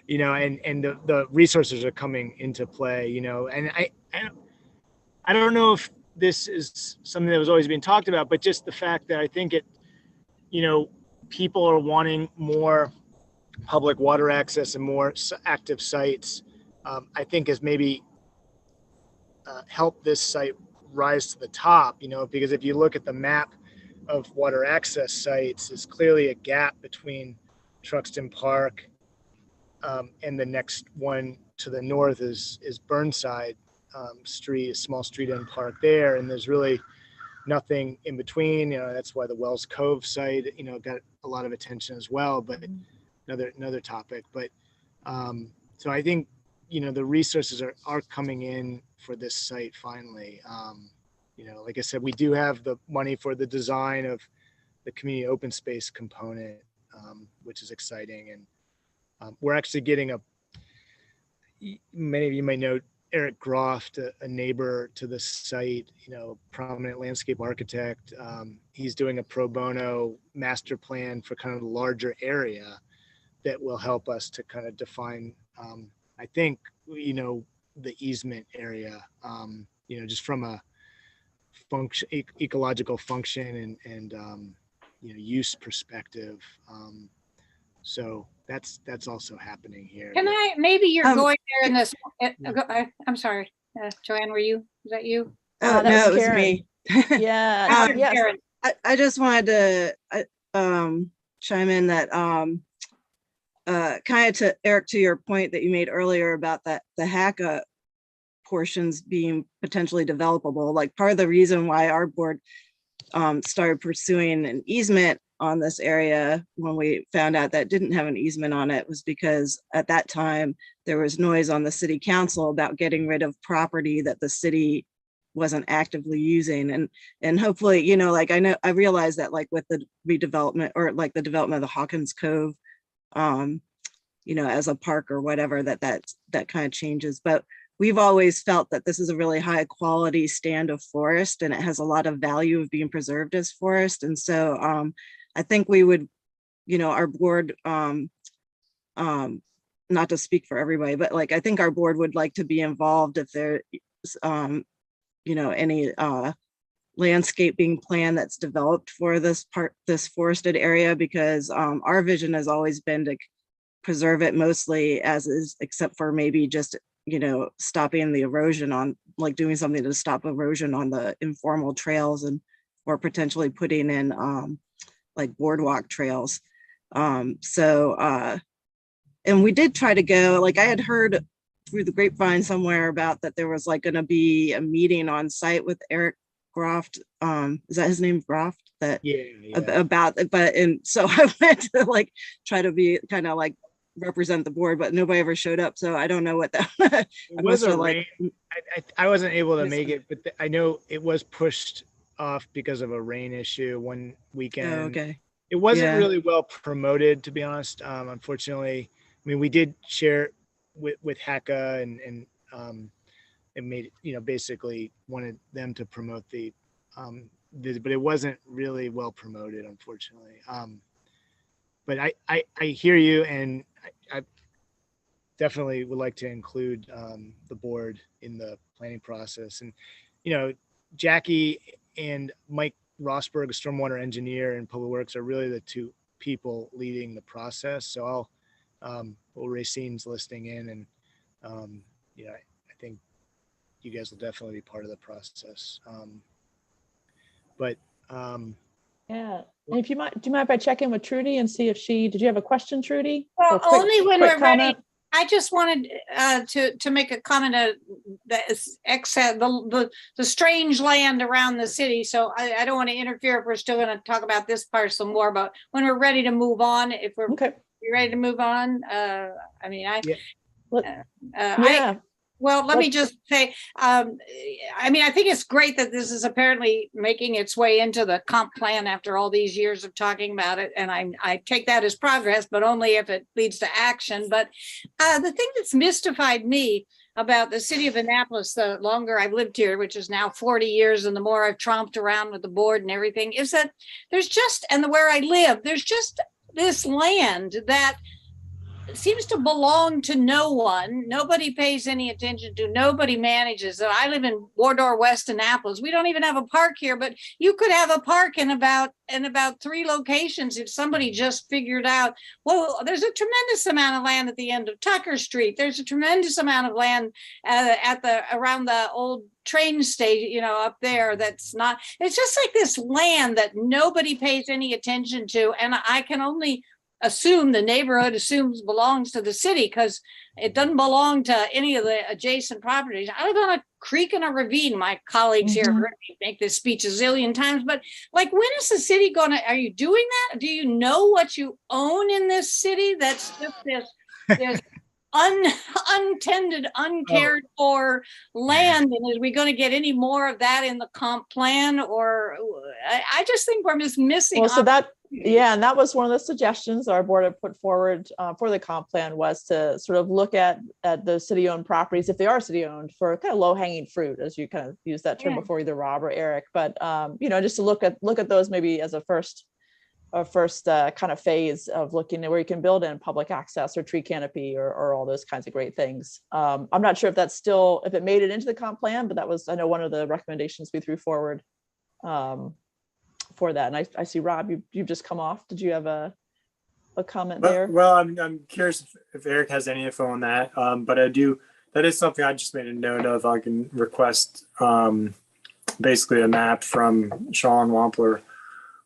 you know, and the resources are coming into play, you know, and I don't know if this is something that was always being talked about, but just the fact that I think it, you know, people are wanting more public water access and more active sites, I think has maybe helped this site rise to the top, you know, because if you look at the map of water access sites, there's clearly a gap between Truxton Park and the next one to the north is Burnside Street, a small street end park there, and there's really nothing in between. You know, that's why the Wells Cove site, you know, got a lot of attention as well, but another topic. But so I think, you know, the resources are coming in for this site finally. You know, like I said, we do have the money for the design of the community open space component, which is exciting. And we're actually getting many of you might know Eric Groft, a neighbor to the site, you know, prominent landscape architect. He's doing a pro bono master plan for kind of the larger area that will help us to kind of define, I think, you know, the easement area, you know, just from a function, ecological function and you know, use perspective. So that's also happening here. Can I, maybe you're going there in this, I'm sorry, Joanne, is that you? Oh, no, it was me. Yeah. Yes. I just wanted to chime in that kind of to Eric, to your point that you made earlier about that the HACA portions being potentially developable. Like, part of the reason why our board started pursuing an easement on this area when we found out that didn't have an easement on it was because at that time there was noise on the city council about getting rid of property that the city wasn't actively using. And hopefully, you know, like I realize that like with the redevelopment or like the development of the Hawkins Cove, you know, as a park or whatever, that kind of changes. But we've always felt that this is a really high quality stand of forest and it has a lot of value of being preserved as forest. And so I think we would, you know, our board, not to speak for everybody, but like, I think our board would like to be involved if there, you know, any landscaping plan that's developed for this forested area, because our vision has always been to preserve it mostly as is, except for maybe just, you know, stopping the erosion on, like doing something to stop erosion on the informal trails and, or potentially putting in like boardwalk trails. And we did try to go, like I had heard through the grapevine somewhere about that there was like going to be a meeting on site with Eric Groft. Is that his name, Groft? That about, but, and so I went to like try to be kind of like represent the board, but nobody ever showed up. So I don't know what that it was. I wasn't able to make it, but I know it was pushed off because of a rain issue one weekend. Oh, okay. It wasn't really well promoted, to be honest. Unfortunately, I mean, we did share with HACA and it made, you know, basically wanted them to promote the but it wasn't really well promoted, unfortunately. But I hear you, and I definitely would like to include the board in the planning process. And, you know, Jackie and Mike Rosberg, a stormwater engineer in Public Works, are really the two people leading the process. So Racine's listening in, and you know, I think you guys will definitely be part of the process. Yeah. And if you might, do you mind if I check in with Trudy and see if did you have a question, Trudy? Well, only when we're ready. Comment? I just wanted to make a comment that is the strange land around the city. So I don't want to interfere if we're still going to talk about this parcel more, but when we're ready to move on, if we're ready to move on, I mean, well, let me just say, I mean, I think it's great that this is apparently making its way into the comp plan after all these years of talking about it. And I take that as progress, but only if it leads to action. But the thing that's mystified me about the city of Annapolis, the longer I've lived here, which is now 40 years, and the more I've tromped around with the board and everything, is that there's just, and where I live, there's just this land that seems to belong to no one. Nobody pays any attention to, nobody manages it. I live in Wardour West Annapolis. We don't even have a park here, but you could have a park in about 3 locations if somebody just figured out, well, there's a tremendous amount of land at the end of Tucker Street. There's a tremendous amount of land around the old train station, you know, up there. That's not, it's just like this land that nobody pays any attention to. And I can only assume the neighborhood belongs to the city because it doesn't belong to any of the adjacent properties. I live on a creek and a ravine. My colleagues here have heard me make this speech a zillion times, but like, when is the city are you doing that? Do you know what you own in this city? That's just this untended, uncared for land. And are we going to get any more of that in the comp plan? Or I just think we're just missing. Well, so that, yeah, and that was one of the suggestions our board had put forward for the comp plan, was to sort of look at the city-owned properties, if they are city-owned, for kind of low-hanging fruit, as you kind of used that term before, either Rob or Eric. But you know, just to look at those maybe as a first kind of phase of looking at where you can build in public access or tree canopy or all those kinds of great things. I'm not sure if that's still, if it made it into the comp plan, but that was, I know, one of the recommendations we threw forward for that. And I see, Rob, you've just come off. Did you have a comment there? Well, I'm curious if Eric has any info on that, but that is something I just made a note of. I can request basically a map from Sean Wampler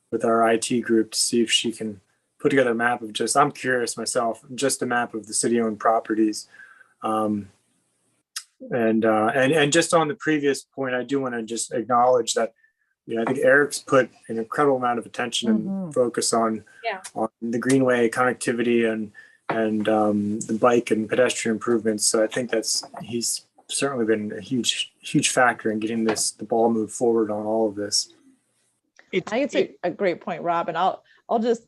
with our IT group to see if she can put together a map of just, I'm curious myself, just a map of the city-owned properties. And just on the previous point, I do want to just acknowledge that I think Eric's put an incredible amount of attention and focus on the greenway connectivity and the bike and pedestrian improvements. So I think he's certainly been a huge factor in getting the ball moved forward on all of this. I think it's a great point, Rob. And I'll just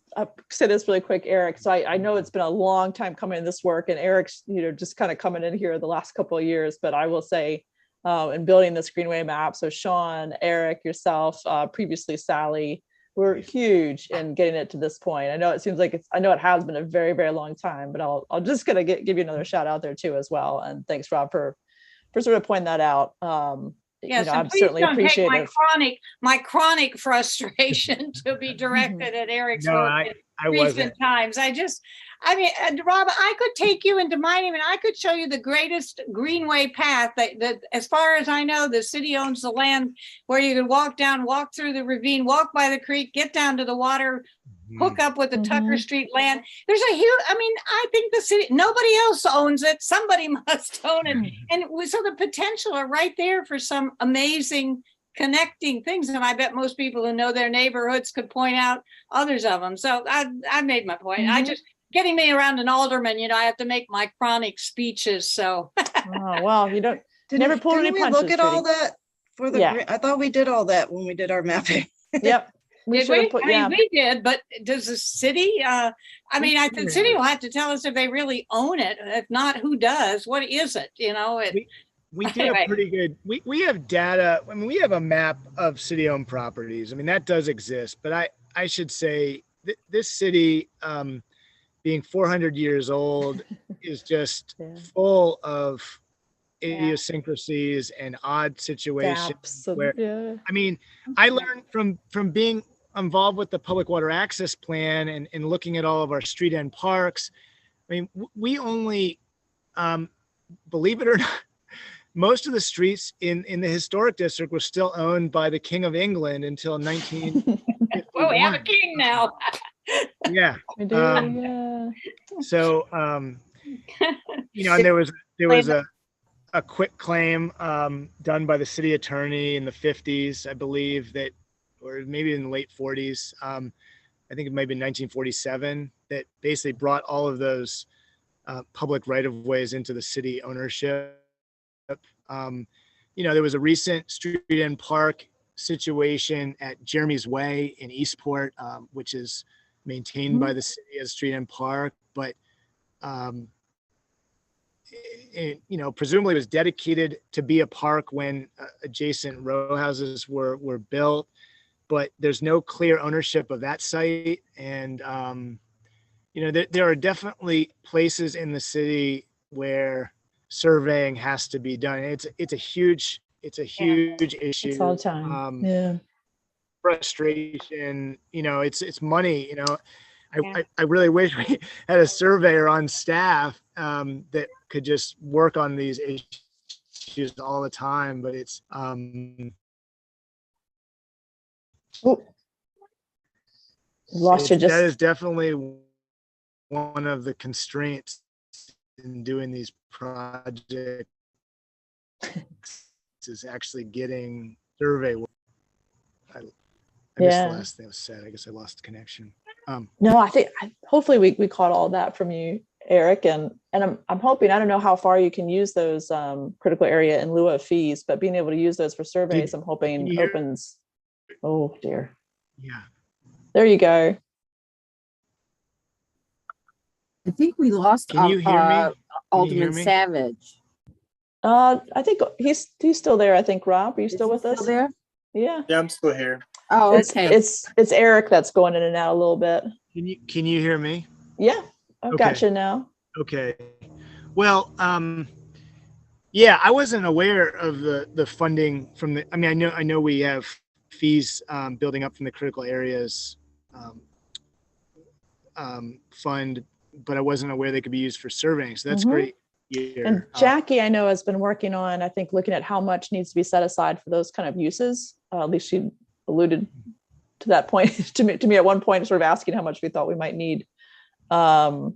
say this really quick, Eric. So I know it's been a long time coming in this work, and Eric's just kind of coming in here the last couple of years. But I will say, in building this greenway map, so Sean, Eric, yourself, previously Sally, were huge in getting it to this point. I know it seems like I know it has been a very, very long time, but I'll just gonna give you another shout out there too as well. And thanks, Rob, for sort of pointing that out. Yes, I'm and please certainly don't take appreciative. my chronic frustration to be directed at Eric's work in recent times. And Rob, I could take you into mine, and I could show you the greatest greenway path that, as far as I know, the city owns the land where you could walk through the ravine, walk by the creek, get down to the water, hook up with the Tucker Street land. There's a huge, I think the city, nobody else owns it. Somebody must own it. And so the potential are right there for some amazing connecting things. And I bet most people who know their neighborhoods could point out others of them. So I made my point. Getting me around an alderman, I have to make my chronic speeches. So. Oh, well, you don't never pull any punches. Look at all that for the, I thought we did all that when we did our mapping. Yep. We did, but does the city, the city will have to tell us if they really own it. If not, who does? What is it? We do have pretty good, we have data. We have a map of city-owned properties. That does exist, but I should say this city, being 400 years old, is just full of idiosyncrasies and odd situations. I learned from being involved with the public water access plan and looking at all of our street end parks. We only, believe it or not, most of the streets in the historic district were still owned by the King of England until 1951. Well, we have a king now. Yeah. We do, yeah. So, and there was a quick claim done by the city attorney in the 50s, I believe, that, or maybe in the late 40s. I think it might be 1947, that basically brought all of those public right-of-ways into the city ownership. There was a recent street end park situation at Jeremy's Way in Eastport, which is maintained by the city as street end park, but presumably it was dedicated to be a park when adjacent row houses were built, but there's no clear ownership of that site. And there are definitely places in the city where surveying has to be done. It's a huge issue. It's all the time. Frustration, it's money. I really wish we had a surveyor on staff that could just work on these issues all the time, but it's lost you. That is definitely one of the constraints in doing these projects, is actually getting survey work. I missed the last thing I said. I guess I lost the connection. No, I think hopefully we caught all that from you, Eric, and I'm hoping, I don't know how far you can use those critical area in lieu of fees, but being able to use those for surveys, I'm hoping opens. Oh dear. Yeah. There you go. I think we lost Can you hear me? Alderman Savage. I think he's still there. I think, Rob, are you still with us? There? Yeah. Yeah, I'm still here. Oh, okay. It's Eric that's going in and out a little bit. Can you hear me? Yeah, I've got you now. Okay. Well, yeah, I wasn't aware of the funding from the. I know we have fees building up from the critical areas fund, but I wasn't aware they could be used for surveying. So that's great. And Jackie, I know, has been working on, I think, looking at how much needs to be set aside for those kind of uses. At least she alluded to that point to me at one point, sort of asking how much we thought we might need. So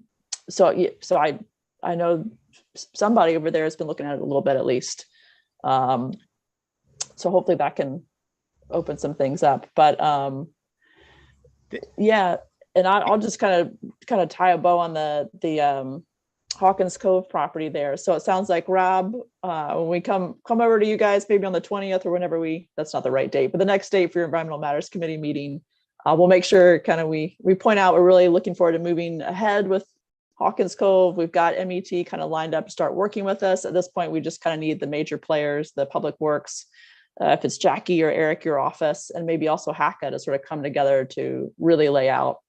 I know somebody over there has been looking at it a little bit at least. So hopefully that can open some things up. But yeah, and I'll just kind of tie a bow on the Hawkins Cove property there. So it sounds like, Rob, when we come over to you guys, maybe on the 20th or whenever that's not the right date, but the next date for your Environmental Matters Committee meeting, we'll make sure kind of we point out we're really looking forward to moving ahead with Hawkins Cove. We've got MET kind of lined up to start working with us. At this point, we just kind of need the major players, the Public Works, if it's Jackie or Eric, your office, and maybe also HACA to sort of come together to really lay out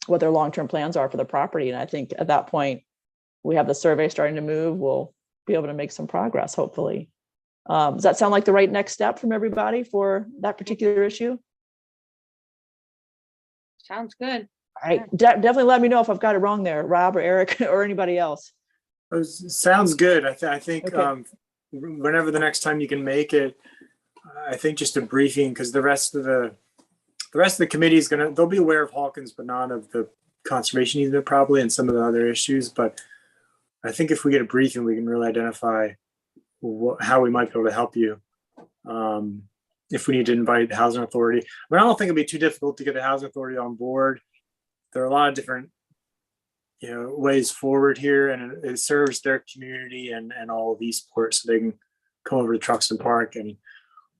what their long-term plans are for the property. And I think at that point, we have the survey starting to move. We'll be able to make some progress, hopefully. Does that sound like the right next step from everybody for that particular issue? Sounds good. All right, definitely let me know if I've got it wrong there, Rob or Eric or anybody else. Sounds good. I think Okay. Whenever the next time you can make it, I think just a briefing, because the rest of the committee is they'll be aware of Hawkins, but not of the conservation easement probably, and some of the other issues. But I think if we get a briefing, we can really identify how we might be able to help you. If we need to invite the housing authority, I don't think it'd be too difficult to get the housing authority on board. There are a lot of different, ways forward here, and it serves their community and all of Eastport, so they can come over to Truxton Park and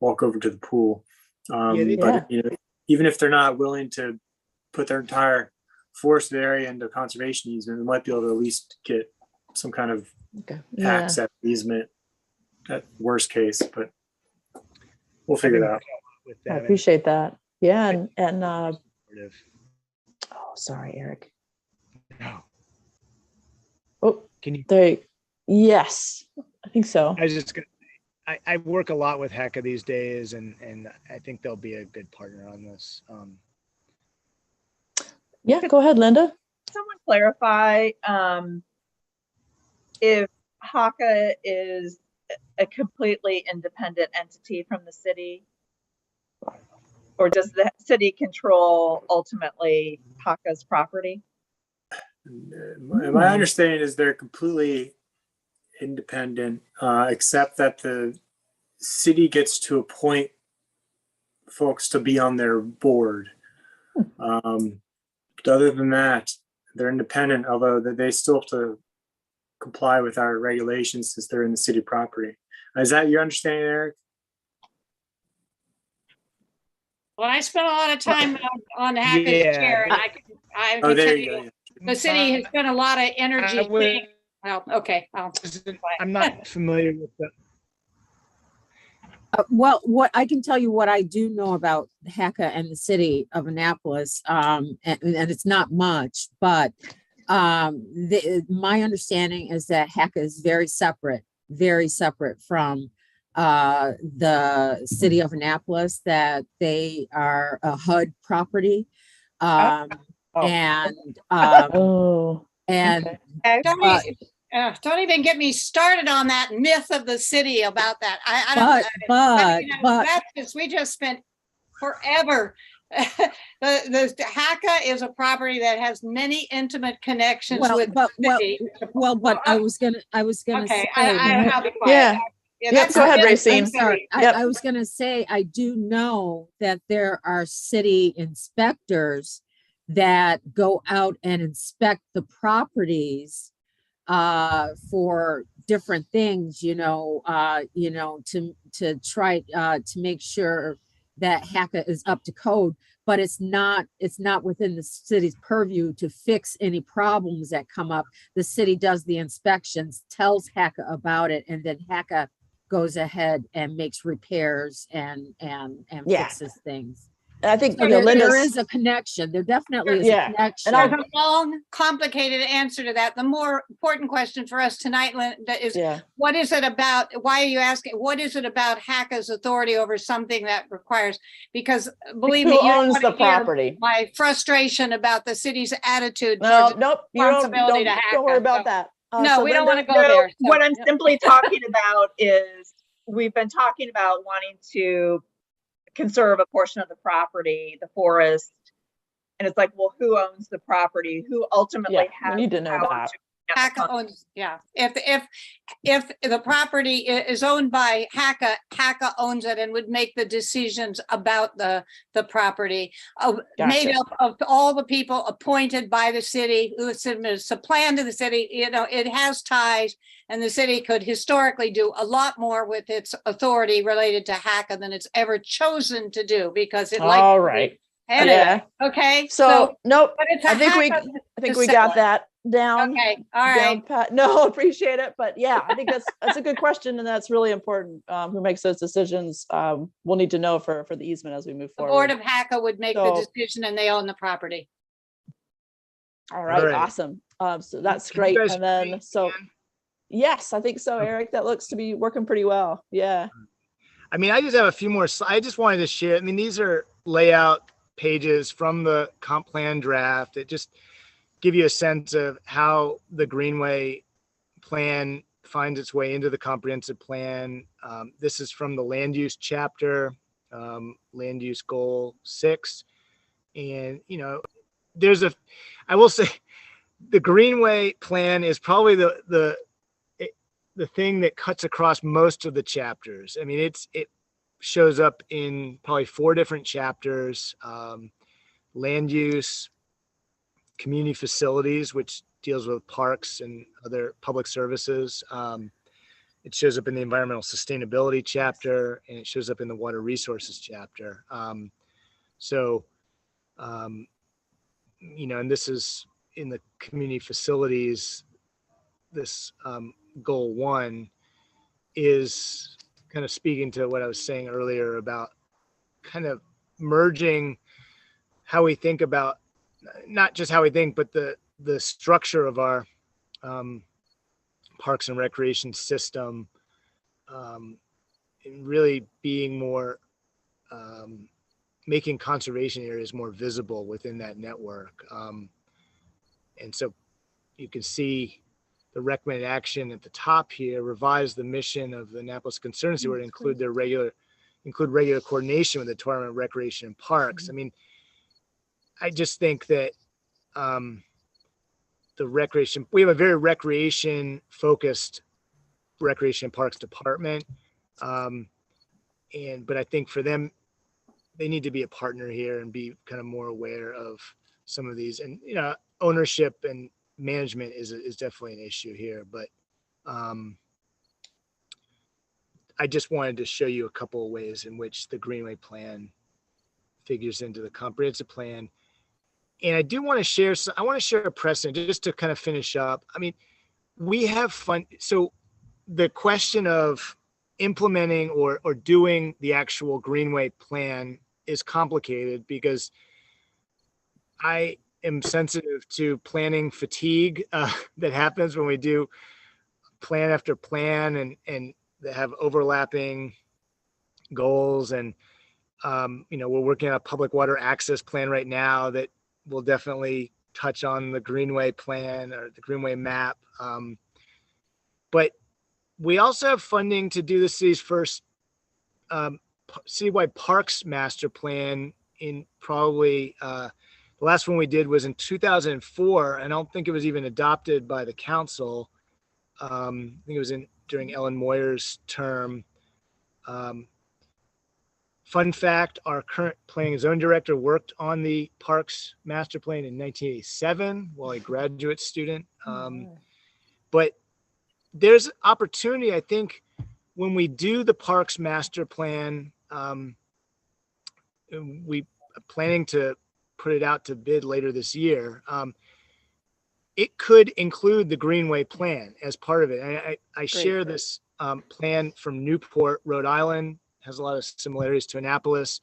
walk over to the pool. But even if they're not willing to put their entire forested area into conservation easement, we might be able to at least get some kind of access easement at worst case, but we'll figure it out. I appreciate that. Yeah, and oh, sorry, Eric. No. Oh, can you? Yes, I think so. I was just gonna. I work a lot with HECA these days, and I think they'll be a good partner on this. Yeah, go ahead, Linda. Someone clarify if HACA is a completely independent entity from the city, or does the city control ultimately HACA's property? My understanding is they're completely independent, except that the city gets to appoint folks to be on their board. But other than that, they're independent, although they still have to comply with our regulations since they're in the city property. Is that your understanding, Eric? Well, I spent a lot of time on HACA's chair, and I can tell you, the city has spent a lot of energy. Well, okay. I'm not familiar with that. Well, what I can tell you, what I do know about HACA and the city of Annapolis, and it's not much, but my understanding is that HACA is very separate from the city of Annapolis, that they are a HUD property. Don't even get me started on that myth of the city about that. We just spent forever. The HACA is a property that has many intimate connections with the city. But I was gonna okay, say. I'll be quiet. Yeah, go ahead, Racine. Sorry. I was gonna say, I do know that there are city inspectors that go out and inspect the properties for different things, to try to make sure that HACA is up to code, but it's not within the city's purview to fix any problems that come up. The city does the inspections, tells HACA about it, and then HACA goes ahead and makes repairs and fixes things. I think so there is a connection. There definitely is a connection. And there's a long, complicated answer to that. The more important question for us tonight, Linda, is what is it about? Why are you asking? What is it about HACA's authority over something that requires? Because believe me, who owns the property? My frustration about the city's attitude. Nope, don't worry about that. No, we don't want to go there. So, what I'm simply talking about is we've been talking about wanting to conserve a portion of the property, the forest, and it's like, well, who owns the property? Who ultimately has we need to know that. to Haka owns, yeah. If the property is owned by Haka, Haka owns it and would make the decisions about the property. Made Gotcha. up of all the people appointed by the city who submits a plan to the city. You know, it has ties, and the city could historically do a lot more with its authority related to Haka than it's ever chosen to do, because it likes. All right. Anyway, Yeah. okay. So nope. But it's a I think we Haka got facility. that down. Okay, all Down right. pat. No, appreciate it. But yeah, I think that's a good question, and that's really important. Who makes those decisions? We'll need to know for the easement as we move The forward. Board of Haka would make the So- decision, and they own the property. All right, Alright. awesome. So that's Can you great. guys And then hear me so again? yes, I think so, Eric. That looks to be working pretty well. Yeah. I mean, I just have a few more. I just wanted to share. I mean, these are layout pages from the comp plan draft. It just give you a sense of how the Greenway plan finds its way into the comprehensive plan. This is from the land use chapter, land use goal 6. And, you know, I will say the Greenway plan is probably the thing that cuts across most of the chapters. I mean, it shows up in probably 4 different chapters: land use, community facilities, which deals with parks and other public services. It shows up in the environmental sustainability chapter, and it shows up in the water resources chapter. You know, and this is in the community facilities. This goal 1 is kind of speaking to what I was saying earlier about kind of merging how we think about, not just how we think, but the structure of our parks and recreation system, and really being more, making conservation areas more visible within that network. And so you can see the recommended action at the top here: revise the mission of the Annapolis Conservancy, where to include regular coordination with the Department of Recreation and Parks. I mean, I just think that we have a very recreation focused recreation and parks department. But I think for them, they need to be a partner here and be kind of more aware of some of these, and, you know, ownership and management is definitely an issue here. But I just wanted to show you a couple of ways in which the Greenway plan figures into the comprehensive plan. And I do want to share, I want to share a precedent just to kind of finish up. I mean, we have fun. So the question of implementing or doing the actual Greenway plan is complicated, because I am sensitive to planning fatigue that happens when we do plan after plan and that have overlapping goals. And, you know, we're working on a public water access plan right now that will definitely touch on the Greenway plan or the Greenway map. But we also have funding to do the city's first citywide parks master plan in probably, the last one we did was in 2004. I don't think it was even adopted by the council. I think it was during Ellen Moyer's term. Fun fact, our current planning and zone director worked on the parks master plan in 1987 while a graduate student. But there's opportunity, I think, when we do the parks master plan. We are planning to put it out to bid later this year. It could include the Greenway plan as part of it. I share this plan from Newport, Rhode Island. Has a lot of similarities to Annapolis.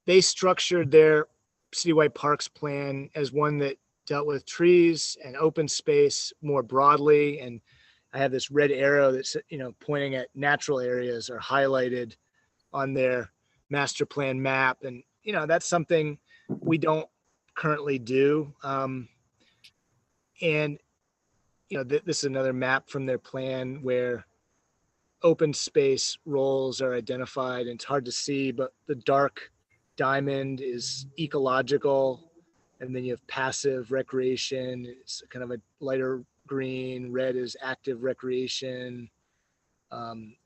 They structured their citywide parks plan as one that dealt with trees and open space more broadly. And I have this red arrow that's, you know, pointing at natural areas are highlighted on their master plan map. And, you know, that's something we don't currently do. And, you know, this is another map from their plan where open space roles are identified, and it's hard to see, but the dark diamond is ecological. And then you have passive recreation. It's kind of a lighter green, red is active recreation,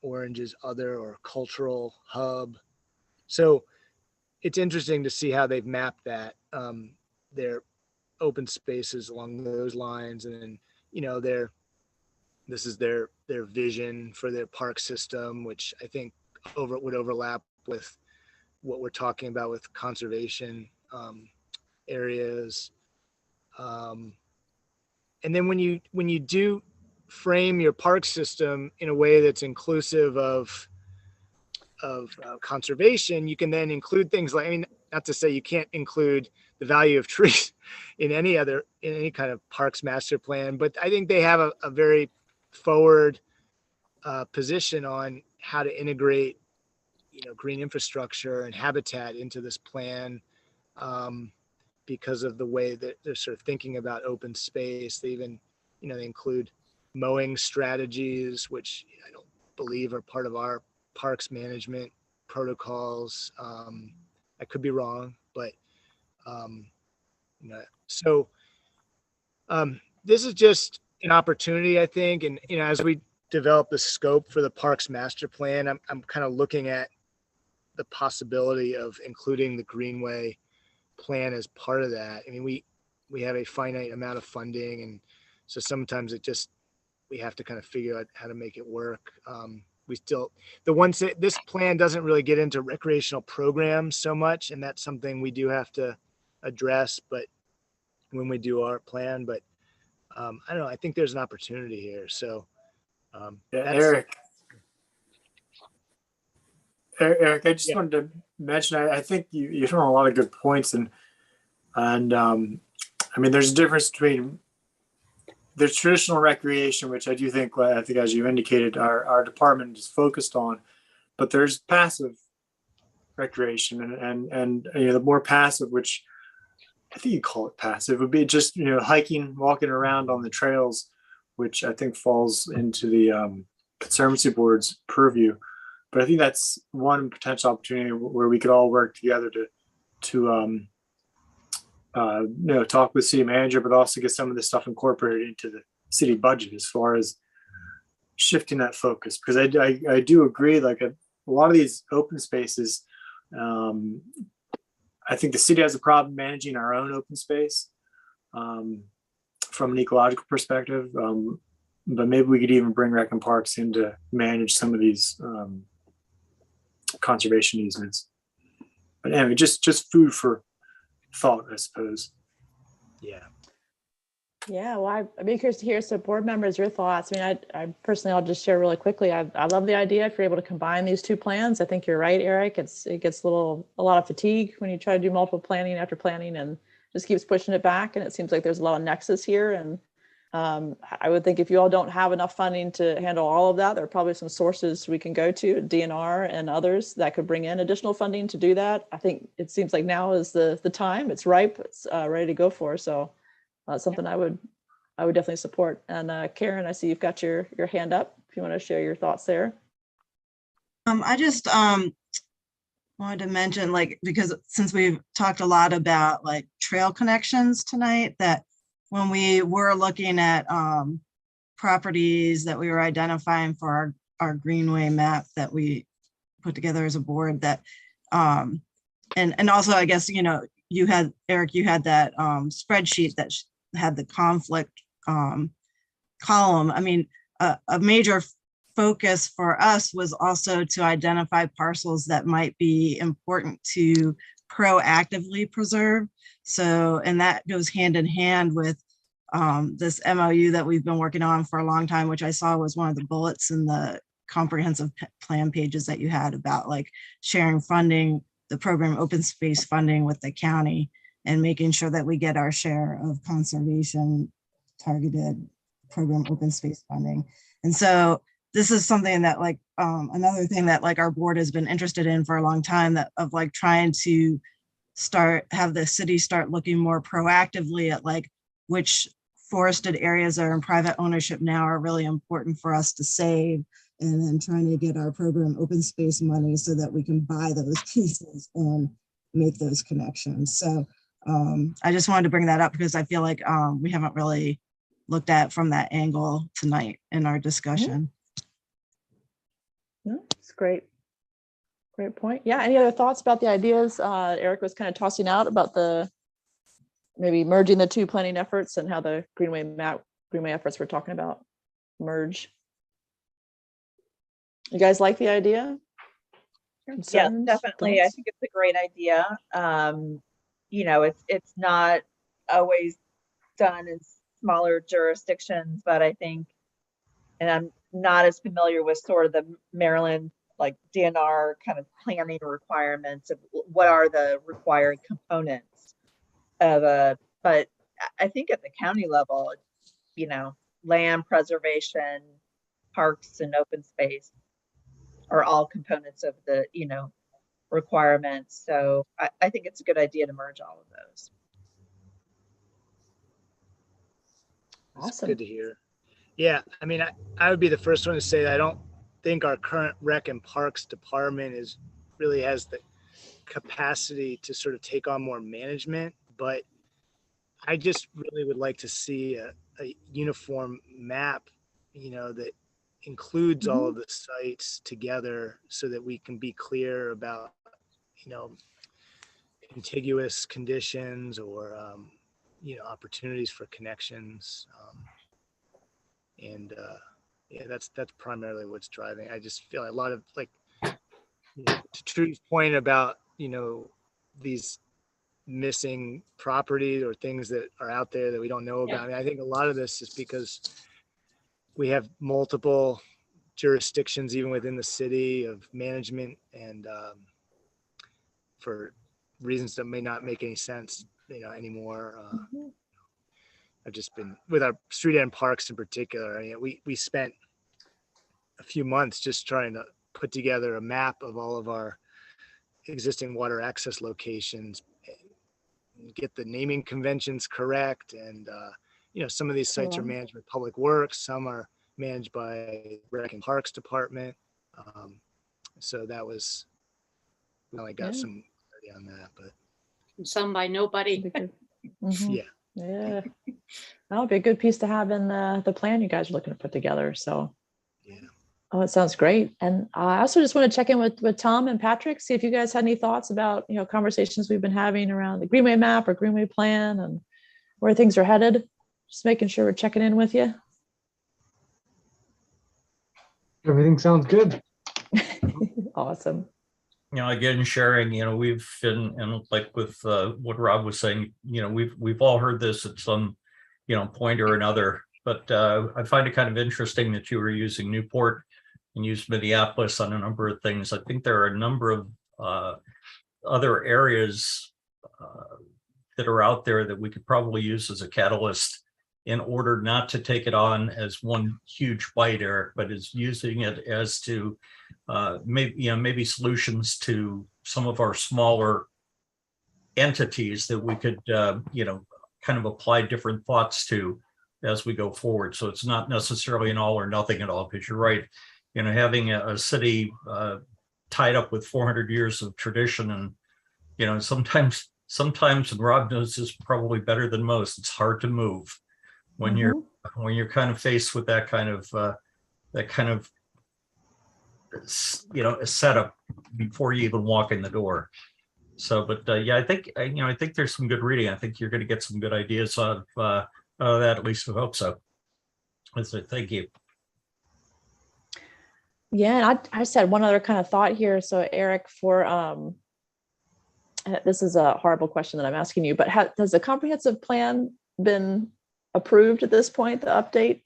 orange is other or cultural hub. So it's interesting to see how they've mapped that, their open spaces along those lines. And then, you know, this is their vision for their park system, which I think would overlap with what we're talking about with conservation areas. And then when you do frame your park system in a way that's inclusive of conservation, you can then include things like, I mean, not to say you can't include the value of trees in any kind of parks master plan, but I think they have a very forward position on how to integrate, you know, green infrastructure and habitat into this plan, because of the way that they're sort of thinking about open space. They even, you know, they include mowing strategies, which I don't believe are part of our parks management protocols. I could be wrong, but you know, so this is just an opportunity, I think. And, you know, as we develop the scope for the parks master plan, I'm kind of looking at the possibility of including the Greenway plan as part of that. I mean, we have a finite amount of funding, and so sometimes we have to kind of figure out how to make it work. This plan doesn't really get into recreational programs so much, and that's something we do have to address, but when we do our plan, but I don't know, I think there's an opportunity here. So Eric, I just wanted to mention, I think you hit on a lot of good points, and I mean, there's a difference between the traditional recreation, which I do think, as you indicated, our department is focused on, but there's passive recreation, and you know, the more passive, which I think you call it passive, would be just, you know, hiking, walking around on the trails, which I think falls into the Conservancy Board's purview. But I think that's one potential opportunity where we could all work together to you know, talk with city manager, but also get some of this stuff incorporated into the city budget as far as shifting that focus. Because I do agree, like a lot of these open spaces, I think the city has a problem managing our own open space from an ecological perspective. But maybe we could even bring Rec and Parks in to manage some of these conservation easements. But anyway, just food for thought, I suppose. Yeah, well, I'd be curious to hear some board members, your thoughts. I mean, I personally, I'll just share really quickly. I love the idea if you're able to combine these two plans. I think you're right, Eric. It gets a lot of fatigue when you try to do multiple planning after planning, and just keeps pushing it back. And it seems like there's a lot of nexus here. And I would think if you all don't have enough funding to handle all of that, there are probably some sources we can go to, DNR and others, that could bring in additional funding to do that. I think it seems like now is the time. It's ripe. It's ready to go for. So something I would definitely support. And Karen, I see you've got your hand up. If you want to share your thoughts there. I just wanted to mention, like, because since we've talked a lot about like trail connections tonight, that when we were looking at properties that we were identifying for our Greenway map that we put together as a board, that and also, I guess, you know, Eric, you had that spreadsheet that had the conflict column. I mean, a major focus for us was also to identify parcels that might be important to proactively preserve. So, and that goes hand in hand with this MOU that we've been working on for a long time, which I saw was one of the bullets in the comprehensive plan pages that you had about like sharing funding, the program open space funding with the county, and making sure that we get our share of conservation targeted program open space funding. And so this is something that like another thing that like our board has been interested in for a long time, that of like trying to have the city start looking more proactively at like which forested areas that are in private ownership now are really important for us to save, and then trying to get our program open space money so that we can buy those pieces and make those connections. So I just wanted to bring that up because I feel like we haven't really looked at from that angle tonight in our discussion. No, it's great. Great point. Yeah. Any other thoughts about the ideas Eric was kind of tossing out about the maybe merging the two planning efforts and how the Greenway efforts we're talking about merge? You guys like the idea? Yeah, Concerns? definitely. I Thoughts? think it's a great idea. You know, it's not always done in smaller jurisdictions, but I think, and I'm not as familiar with sort of the Maryland like DNR kind of planning requirements of what are the required components of but I think at the county level, you know, land preservation, parks and open space are all components of the, you know, requirements. So I think it's a good idea to merge all of those. That's Awesome. good to hear. Yeah, I mean, I would be the first one to say that I don't think our current rec and parks department really has the capacity to sort of take on more management, but I just really would like to see a uniform map, you know, that includes all of the sites together so that we can be clear about, you know, contiguous conditions or, you know, opportunities for connections. Yeah, that's primarily what's driving. I just feel a lot of like, you know, to Trudy's point about, you know, these missing property or things that are out there that we don't know about. I mean, I think a lot of this is because we have multiple jurisdictions, even within the city, of management, and for reasons that may not make any sense, you know, anymore. I've just been with our street and parks in particular. I mean, we spent a few months just trying to put together a map of all of our existing water access locations, and get the naming conventions correct. And, you know, some of these sites are managed by Public Works, some are managed by Rec and Parks Department. So that was, we only got some clarity on that, but Some by nobody. yeah. Yeah, that would be a good piece to have in the plan you guys are looking to put together. So, Yeah. oh, it sounds great. And I also just want to check in with Tom and Patrick, see if you guys had any thoughts about, you know, conversations we've been having around the Greenway map or Greenway plan and where things are headed. Just making sure we're checking in with you. Everything sounds good. Awesome. You know, again, sharing, you know, we've been, and like with what Rob was saying, you know, we've all heard this at some, you know, point or another, but I find it kind of interesting that you were using Newport and used Minneapolis on a number of things. I think there are a number of other areas that are out there that we could probably use as a catalyst in order not to take it on as one huge bite, Eric, but is using it as to maybe solutions to some of our smaller entities that we could, you know, kind of apply different thoughts to as we go forward. So it's not necessarily an all or nothing at all, because you're right, you know, having a city tied up with 400 years of tradition, and, you know, sometimes, and Rob knows this probably better than most, it's hard to move when you're kind of faced with that kind of you know, a setup before you even walk in the door. So, but yeah, I think there's some good reading. I think you're going to get some good ideas out of that. At least we hope so. So thank you. Yeah, and I just had one other kind of thought here. So Eric, for this is a horrible question that I'm asking you, but has the comprehensive plan been approved at this point, the update?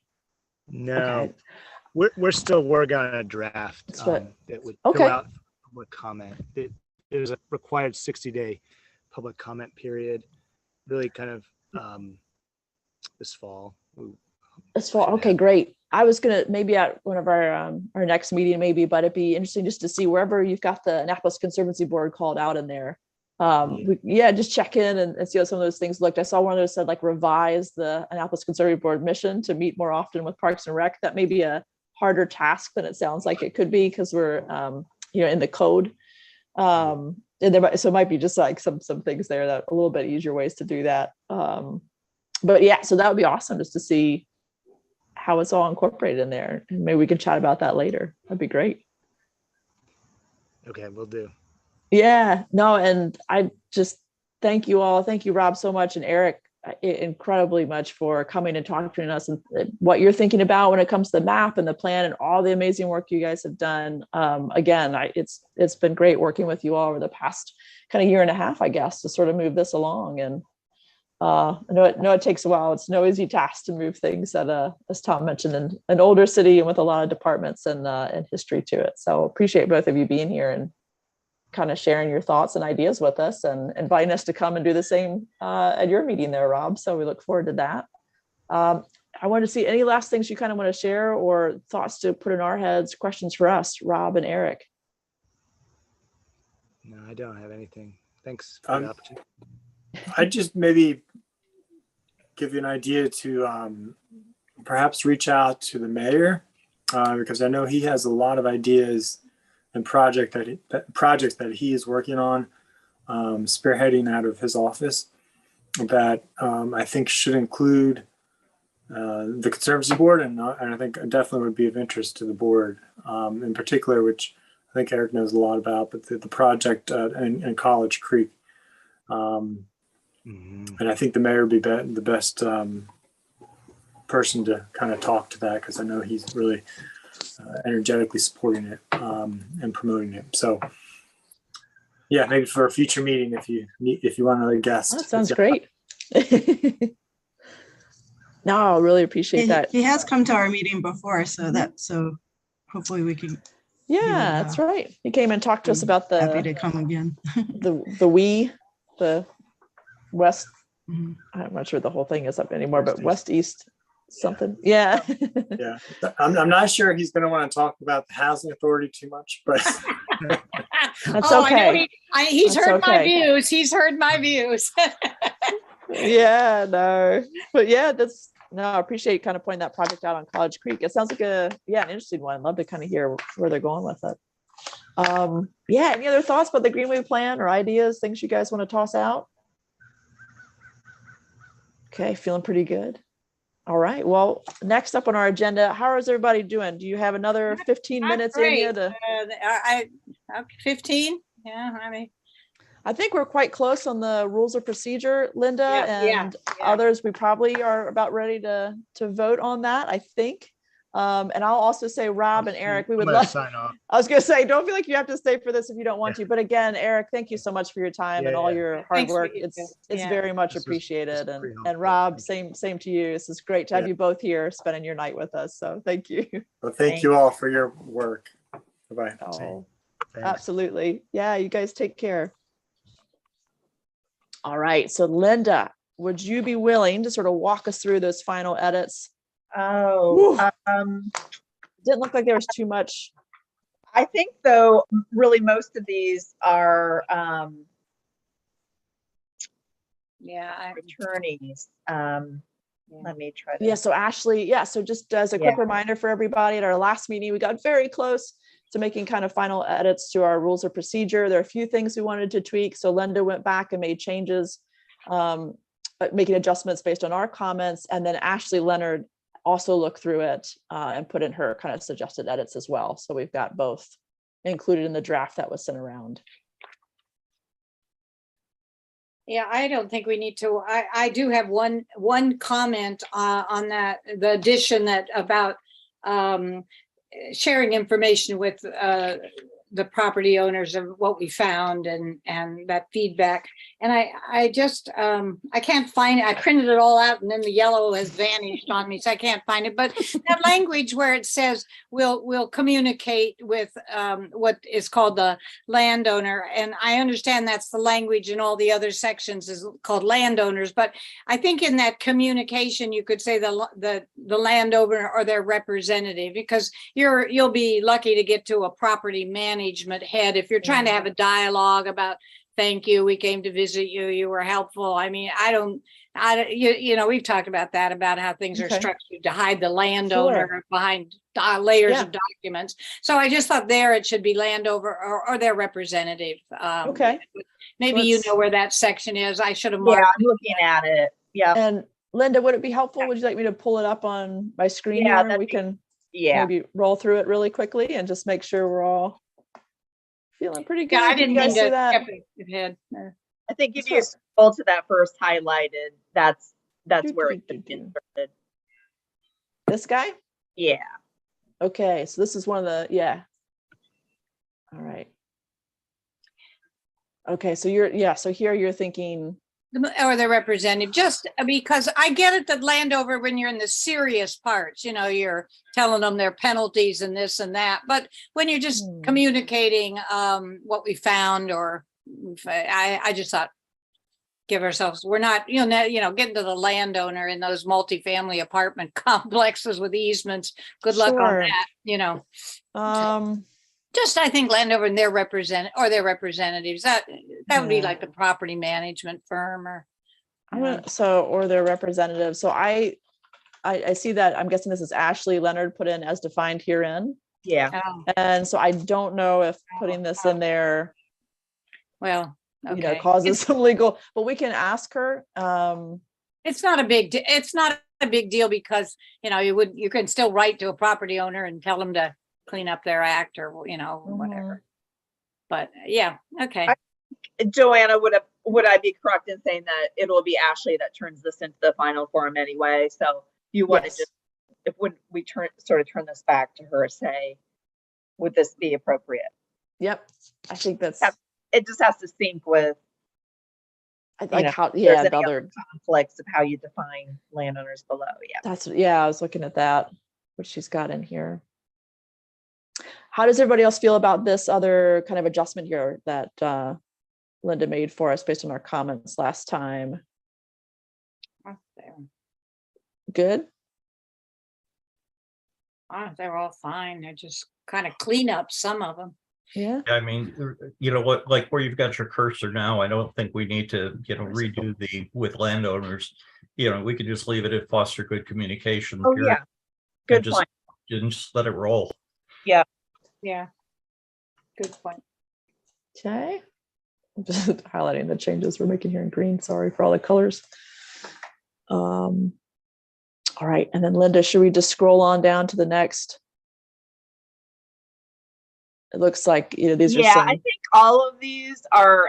No, okay. we're still working on a draft that would go out for public comment. There's a required 60-day public comment period, really kind of this fall. Okay, great. I was gonna maybe at one of our next meeting maybe, but it'd be interesting just to see wherever you've got the Annapolis Conservancy Board called out in there. Just check in and see how some of those things looked. I saw one of those said like revise the Annapolis Conservancy Board mission to meet more often with Parks and Rec. That may be a harder task than it sounds like it could be, because we're you know, in the code. And so it might be just like some things there that a little bit easier ways to do that. But yeah, so that would be awesome just to see how it's all incorporated in there. And maybe we can chat about that later. That'd be great. Okay, we'll do. Yeah, no, and I just thank you all. Thank you, Rob, so much, and Eric incredibly much for coming and talking to us and what you're thinking about when it comes to the map and the plan and all the amazing work you guys have done. Again, it's been great working with you all over the past kind of year and a half, I guess, to sort of move this along. And I know it takes a while. It's no easy task to move things that, as Tom mentioned, in an older city and with a lot of departments and history to it. So appreciate both of you being here and kind of sharing your thoughts and ideas with us and inviting us to come and do the same at your meeting there, Rob. So we look forward to that. I want to see any last things you kind of want to share or thoughts to put in our heads, questions for us, Rob and Eric. No, I don't have anything. Thanks for the opportunity. I just maybe give you an idea to perhaps reach out to the mayor because I know he has a lot of ideas and projects that he is working on, spearheading out of his office that I think should include the Conservancy board, and I think definitely would be of interest to the board in particular, which I think Eric knows a lot about, but the project in College Creek. And I think the mayor would be the best person to kind of talk to that because I know he's really energetically supporting it and promoting it. So yeah, maybe for a future meeting, if you want another guest. That sounds great. No, I really appreciate that. He has come to our meeting before, so hopefully we can. Yeah, that's right. He came and talked to us about happy to come again. the west. I'm not sure the whole thing is up anymore, but west east something. Yeah. Yeah. I'm not sure he's going to want to talk about the housing authority too much, but that's okay. He's That's heard my okay. views. He's heard my views. Yeah, no, but yeah, I appreciate kind of pointing that project out on College Creek. It sounds like an interesting one. I'd love to kind of hear where they're going with it. Yeah, any other thoughts about the Greenway plan or ideas, things you guys want to toss out? Okay, feeling pretty good. All right, well, next up on our agenda, how is everybody doing? Do you have another 15 minutes in you to 15? Yeah, I mean, I think we're quite close on the rules of procedure, Linda, Yeah, and others. We probably are about ready to vote on that, I think. And I'll also say, Rob and Eric, we would love. Sign off. I was going to say, don't feel like you have to stay for this if you don't want to. But again, Eric, thank you so much for your time and all your hard Thanks for work. you It's too. very much This was appreciated. pretty And helpful. Rob, Thank same to you. This is great to have you both here spending your night with us. So thank you. well, thank you all for your work. Bye-bye. Oh, Thanks. absolutely. Yeah, you guys take care. All right. So Linda, would you be willing to sort of walk us through those final edits? Oh, Didn't look like there was too much. I think though, really most of these are attorneys. Let me try to. Yeah. So Ashley, so just as a quick reminder for everybody, at our last meeting, we got very close to making kind of final edits to our rules of procedure. There are a few things we wanted to tweak. So Linda went back and made changes, making adjustments based on our comments. And then Ashley Leonard also looked through it and put in her kind of suggested edits as well. So we've got both included in the draft that was sent around. Yeah, I don't think we need to. I do have one comment on that, the addition that about sharing information with the property owners of what we found and that feedback. And I just, I can't find it. I printed it all out and then the yellow has vanished on me, so I can't find it. But that language where it says we'll communicate with what is called the landowner. And I understand that's the language in all the other sections is called landowners. But I think in that communication, you could say the landowner or their representative, because you'll be lucky to get to a property management head if you're trying to have a dialogue about, thank you, we came to visit you, you were helpful. I mean, you know, we've talked about that, about how things are structured to hide the landowner behind layers of documents. So I just thought there it should be landowner or their representative. Maybe you know where that section is. I should have marked. Yeah, I'm looking at it. Yeah. And Linda, would it be helpful? Would you like me to pull it up on my screen Yeah, here? that'd We be- can Yeah. maybe roll through it really quickly and just make sure we're all feeling pretty good. Yeah, I Can didn't you guys mean see to that? skip ahead. I think if That's you right. scroll to that first highlighted, that's Do, where do, it do, should be do. inserted. This guy? Yeah. Okay, so this is one of the, yeah. All right. Okay, so so here you're thinking, Or the representative, just because I get it that Landover, when you're in the serious parts, you're telling them their penalties and this and that. But when you're just communicating what we found, or I just thought, give ourselves, we're not, getting to the landowner in those multifamily apartment complexes with easements. Good luck on Sure. that, Just, I think Landover and their representatives, that would be Yeah. like the property management firm or. or their representative. So I see that, I'm guessing this is Ashley Leonard put in as defined herein. Yeah. Oh, And so I don't know if putting this in there, well, okay. causes some legal, but we can ask her. It's not a big deal because, you can still write to a property owner and tell them to clean up their act or, whatever. But yeah, okay. Joanna, would I be correct in saying that it'll be Ashley that turns this into the final form anyway? So you want to would we turn this back to her, say, would this be appropriate? Yep. I think that's, It just has to sync with how, there's the any other conflicts of how you define landowners below. Yeah. I was looking at that, what she's got in here. How does everybody else feel about this other kind of adjustment here that Linda made for us based on our comments last time? Good? They're all fine. They're just kind of clean up some of them. Yeah. I mean, what, like where you've got your cursor now, I don't think we need to, redo with landowners. We could just leave it at foster good communication. Oh, period, yeah. Good and point. just let it roll. Yeah. Good point. Okay. I'm just highlighting the changes we're making here in green. Sorry for all the colors. All right. And then Linda, should we just scroll on down to the next? It looks like, these are some. I think all of these are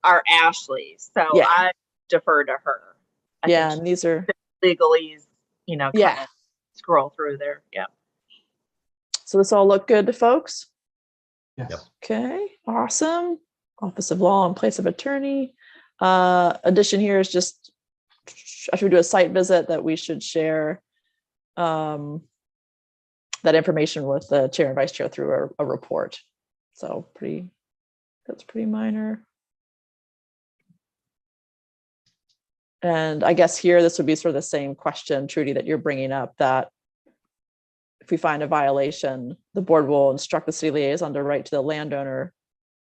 Ashley's. So Yeah. I defer to her. I Yeah. think And these are legalese, kind Yeah. of scroll through there. Yeah. So this all look good to folks? Yes. Yep. Okay, awesome. Office of Law in place of attorney. Addition here is just, after we do a site visit, that we should share that information with the chair and vice chair through a report. So that's pretty minor. And I guess here, this would be sort of the same question, Trudy, that you're bringing up, that if we find a violation, the board will instruct the city liaison to write to the landowner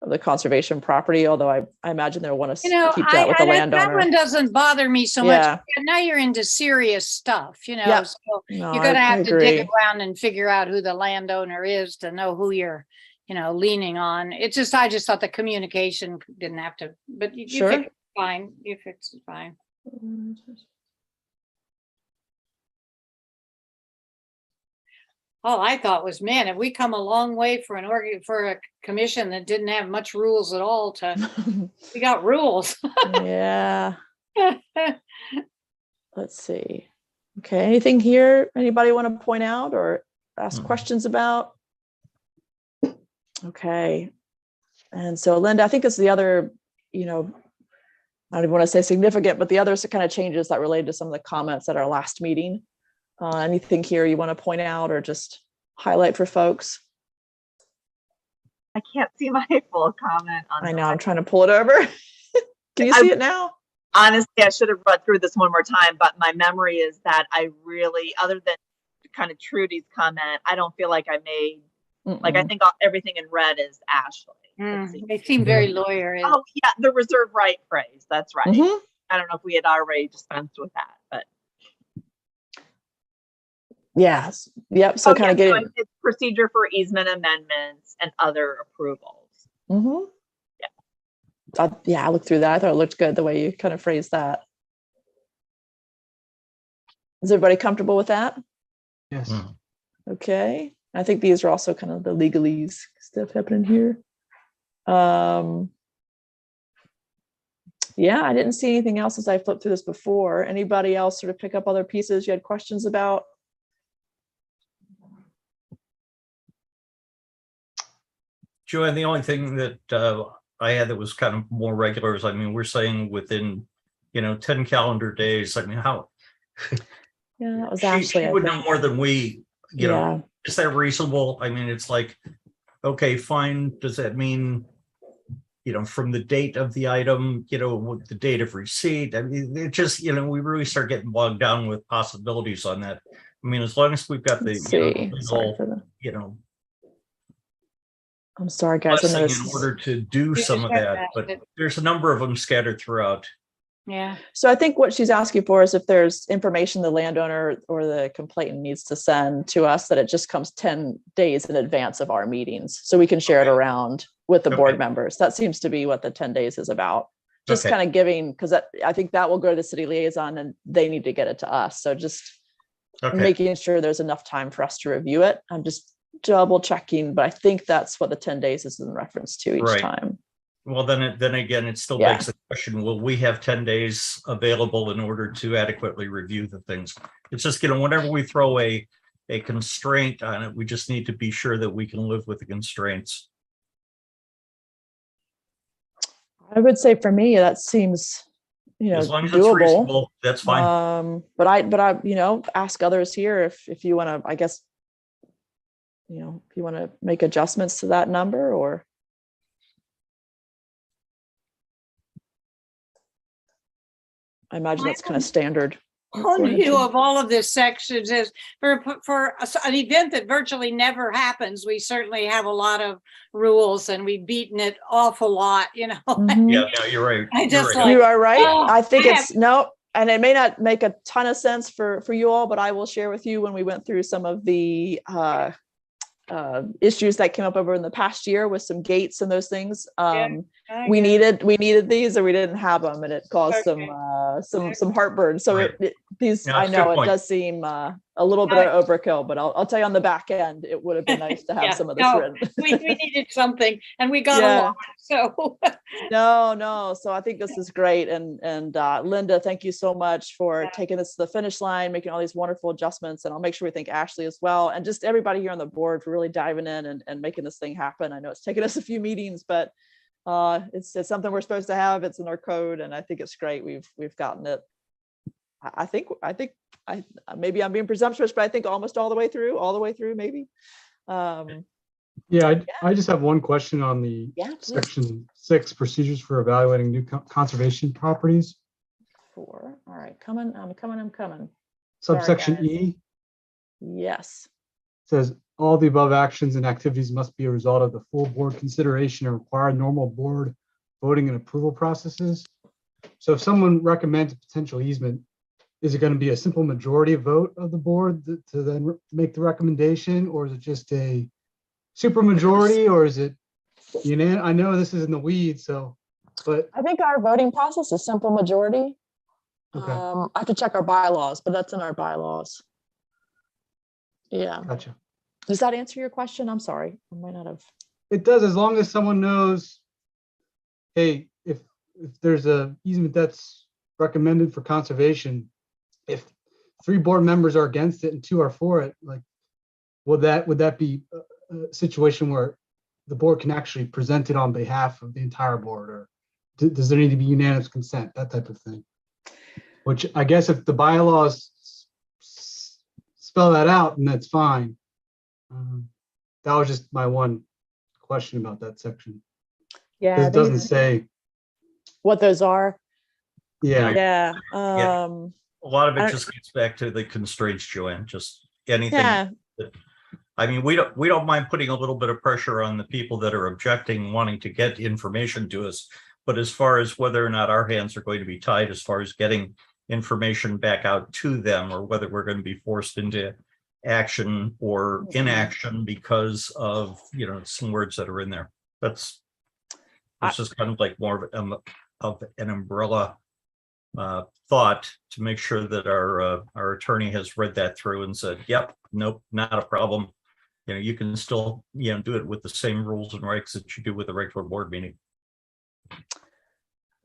of the conservation property, although I imagine they'll want to keep that with the that landowner. one doesn't bother me so much. Yeah. Now you're into serious stuff, Yep. so No, you're gonna I have to dig agree. around and figure out who the landowner is to know who you're, leaning on. I just thought the communication didn't have to, but you Sure. fix it fine. You fix it fine. All I thought was, man, have we come a long way for for a commission that didn't have much rules at all to, we got rules. Yeah, let's see. Okay, anything here anybody want to point out or ask questions about? Okay. And so Linda, I think this is the other, I don't even want to say significant, but the other kind of changes that related to some of the comments at our last meeting. Anything here you want to point out or just highlight for folks? I can't see my full comment on I know, I'm trying to pull it over. Can you see it now? Honestly, I should have read through this one more time, but my memory is that I really, other than kind of Trudy's comment, I don't feel like I made, I think everything in red is Ashley. They seem very lawyer. Oh yeah, the reserve right phrase. That's right. Mhm. I don't know if we had already dispensed with that, but Yes. Yep. So kind of getting. So it's procedure for easement amendments and other approvals. Mm-hmm. Yeah. I looked through that. I thought it looked good the way you kind of phrased that. Is everybody comfortable with that? Yes. Mm. Okay. I think these are also kind of the legalese stuff happening here. Yeah, I didn't see anything else as I flipped through this before. Anybody else sort of pick up other pieces you had questions about? Joanne, the only thing that I had that was kind of more regular is, I mean, we're saying within, 10 calendar days. I mean, how? Yeah, that was She Ashley, I would know think. more than we, Yeah. is that reasonable? I mean, it's like, okay, fine. Does that mean, from the date of the item, with the date of receipt? I mean, it just, we really start getting bogged down with possibilities on that. I mean, as long as we've got the, Let's see. Sorry legal, for the, you know, I'm sorry, guys. I know blessing this in is- order to do You some just of got that, that, but but- there's a number of them scattered throughout. Yeah. So I think what she's asking for is if there's information the landowner or the complainant needs to send to us, that it just comes 10 days in advance of our meetings, so we can share it around with the board Okay. members. That seems to be what the 10 days is about. Just Okay. kind of giving, because I think that will go to the city liaison and they need to get it to us. So just Okay, making sure there's enough time for us to review it. I'm just double checking, but I think that's what the 10 days is in reference to each Right. time. well, then again, it still Yeah. begs the question, will we have 10 days available in order to adequately review the things? It's just, whenever we throw a constraint on it, we just need to be sure that we can live with the constraints. I would say for me, that seems, As long as it's doable. reasonable, that's fine. But I, ask others here if you want to, I guess, if you want to make adjustments to that number, or. I imagine that's kind of standard. Whole view of all of this sections is for an event that virtually never happens. We certainly have a lot of rules and we've beaten it awful lot, Mhm. Yeah, no, you're right. I You're just right. like- You are right. Oh, I think I it's no, and it may not make a ton of sense for you all, but I will share with you when we went through some of the issues that came up over in the past year with some gates and those things. I We get it. needed these, or we didn't have them, and it caused Okay. some heartburn. So Right. these, No, I it's a good know it point. does seem a little bit of overkill, but I'll tell you on the back end, it would have been nice to have Yeah, some of this no, written. we needed something and we got Yeah. a lot. So No. So I think this is great. And Linda, thank you so much for Yeah. taking this to the finish line, making all these wonderful adjustments. And I'll make sure we thank Ashley as well. And just everybody here on the board for really diving in and making this thing happen. I know it's taken us a few meetings, but it's something we're supposed to have. It's in our code. And I think it's great. We've gotten it. I think maybe I'm being presumptuous, but I think almost all the way through, maybe. Yeah, I just have one question on the Yeah, please. section 6 procedures for evaluating new conservation properties. 4. All right, I'm coming. Sorry, Subsection guys. E Yes. says all the above actions and activities must be a result of the full board consideration and required normal board voting and approval processes. So if someone recommends a potential easement, is it going to be a simple majority vote of the board to then make the recommendation, or is it just a super majority, or is it, I know this is in the weeds, but I think our voting process is simple majority. Okay. I have to check our bylaws, but that's in our bylaws. Yeah. gotcha. Does that answer your question? I'm sorry. I might not have. It does, as long as someone knows, hey, if there's a easement that's recommended for conservation, if 3 board members are against it and 2 are for it, like, would that be a situation where the board can actually present it on behalf of the entire board, or does there need to be unanimous consent, that type of thing? Which I guess if the bylaws spell that out, then that's fine. That was just my one question about that section. Yeah. 'Cause it doesn't say, what those are. yeah, Yeah. A lot of it I- just gets back to the constraints, Joanne, just anything. Yeah. I mean, we don't mind putting a little bit of pressure on the people that are objecting, wanting to get information to us. But as far as whether or not our hands are going to be tied, as far as getting information back out to them, or whether we're going to be forced into action or inaction because of, some words that are in there. It's just kind of like more of an umbrella thought to make sure that our attorney has read that through and said, yep, nope, not a problem. You can still, do it with the same rules and regs that you do with a regular board meeting.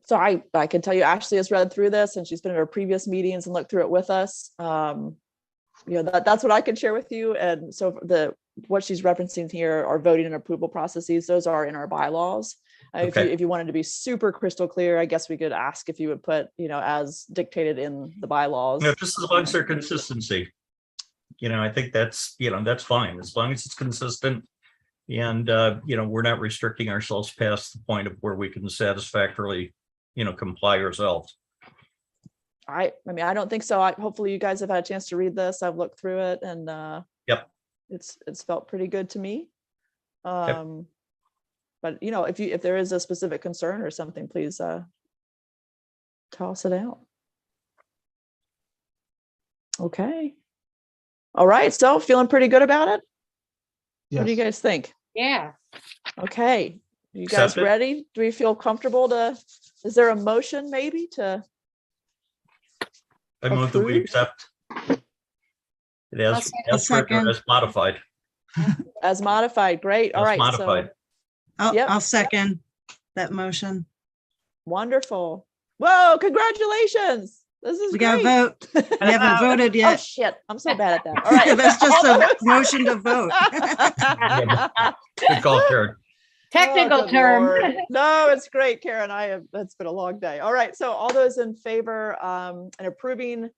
So I can tell you, Ashley has read through this and she's been at our previous meetings and looked through it with us. That's what I can share with you. And so what she's referencing here are voting and approval processes. Those are in our bylaws. Okay. If you wanted to be super crystal clear, I guess we could ask if you would put, as dictated in the bylaws. Just as long as there's consistency. I think that's fine, as long as it's consistent. And, we're not restricting ourselves past the point of where we can satisfactorily, comply ourselves. I don't think so. Hopefully you guys have had a chance to read this. I've looked through it and Yep. It's felt pretty good to me. Yep. But if there is a specific concern or something, please toss it out. Okay. All right. So feeling pretty good about it? What do you Yes. guys think? Yeah. Okay. You guys Accept it. ready? Do we feel comfortable is there a motion maybe to? I move that we Approved? accept it as I'll written or second. as modified. As modified, great. All As right, modified. so I'll, Yep. I'll second that motion. wonderful. Whoa, congratulations. This is We got to great. vote. We haven't voted Oh yet. shit, I'm so bad at that. All right. That's just a Almost. motion to vote. Good call, Karen. Technical Oh, good term. Lord. No, it's great, Karen. It's been a long day. All right. So all those in favor and approving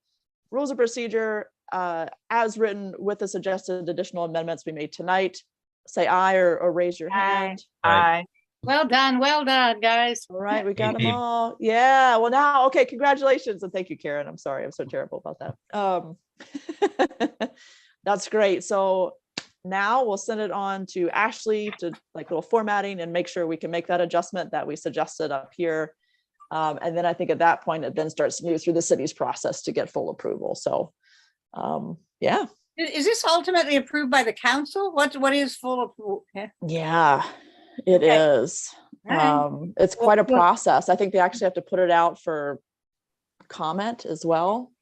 rules of procedure as written with the suggested additional amendments we made tonight, say aye or raise your hand. Aye. Well done, guys. All right, we got them Indeed. all. Yeah. Well, now, okay. Congratulations and thank you, Karen. I'm sorry. I'm so terrible about that. That's great. So now we'll send it on to Ashley to like little formatting and make sure we can make that adjustment that we suggested up here. And then I think at that point, it then starts to move through the city's process to get full approval. So, yeah. Is this ultimately approved by the council? What is full approval? Yeah. Yeah, it Okay. is. All right. It's quite a Well- process. I think they actually have to put it out for comment as well.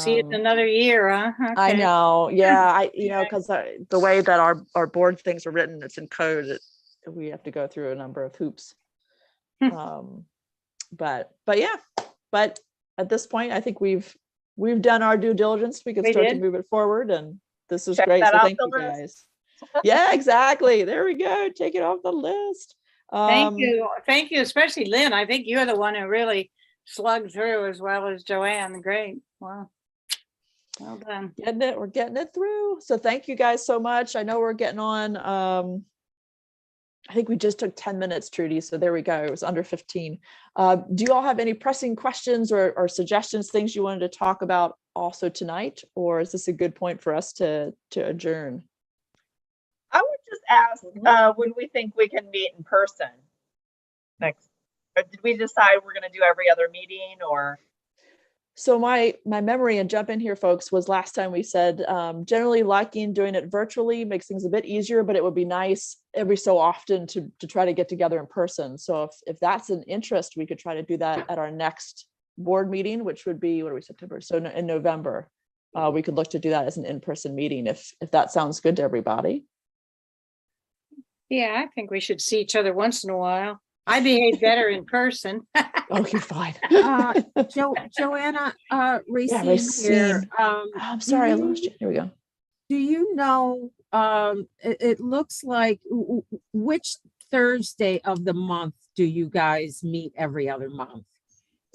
See it in another year, huh? I Okay. know. Yeah. Okay. Because the way that our board things are written, it's in code. We have to go through a number of hoops. But yeah, but at this point, I think we've done our due diligence. We can We start to did. move it forward, and this is Check great. that So off thank the you list. guys. Yeah, exactly. There we go. Take it off the list. Thank you. Thank you, especially Lynn. I think you're the one who really slugged through as well as Joanne. Great. Wow. Well done. We're getting it through. So thank you guys so much. I know we're getting on. I think we just took 10 minutes, Trudy. So there we go. It was under 15. Do you all have any pressing questions or suggestions, things you wanted to talk about also tonight? Or is this a good point for us to adjourn? I would just ask when we think we can meet in person next. Or did we decide we're going to do every other meeting or? So my memory, and jump in here, folks, was last time we said generally liking doing it virtually makes things a bit easier, but it would be nice every so often to try to get together in person. So if that's an interest, we could try to do that at our next board meeting, which would be, September? So in November, we could look to do that as an in-person meeting if that sounds good to everybody. Yeah, I think we should see each other once in a while. I behave better in person. Oh, you're fine. Joanna, Racine Racine. here. I'm sorry, I lost you. Here we go. Do you know, it looks like, which Thursday of the month do you guys meet every other month?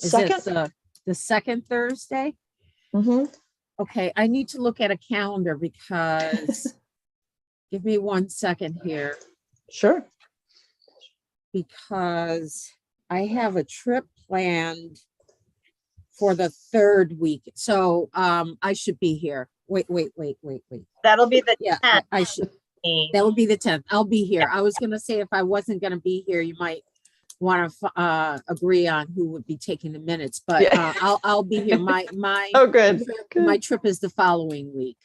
Is it Second? the second Thursday? Mm-hmm. Okay, I need to look at a calendar because, give me 1 second here, Sure. because I have a trip planned for the third week. So I should be here. Wait. That'll be the Yeah, 10th. I should. meeting. That would be the 10th. I'll be here. I was gonna say if I wasn't gonna be here, you might want to agree on who would be taking the minutes, but Yeah. I'll be here. My Oh, good. my trip is the following week.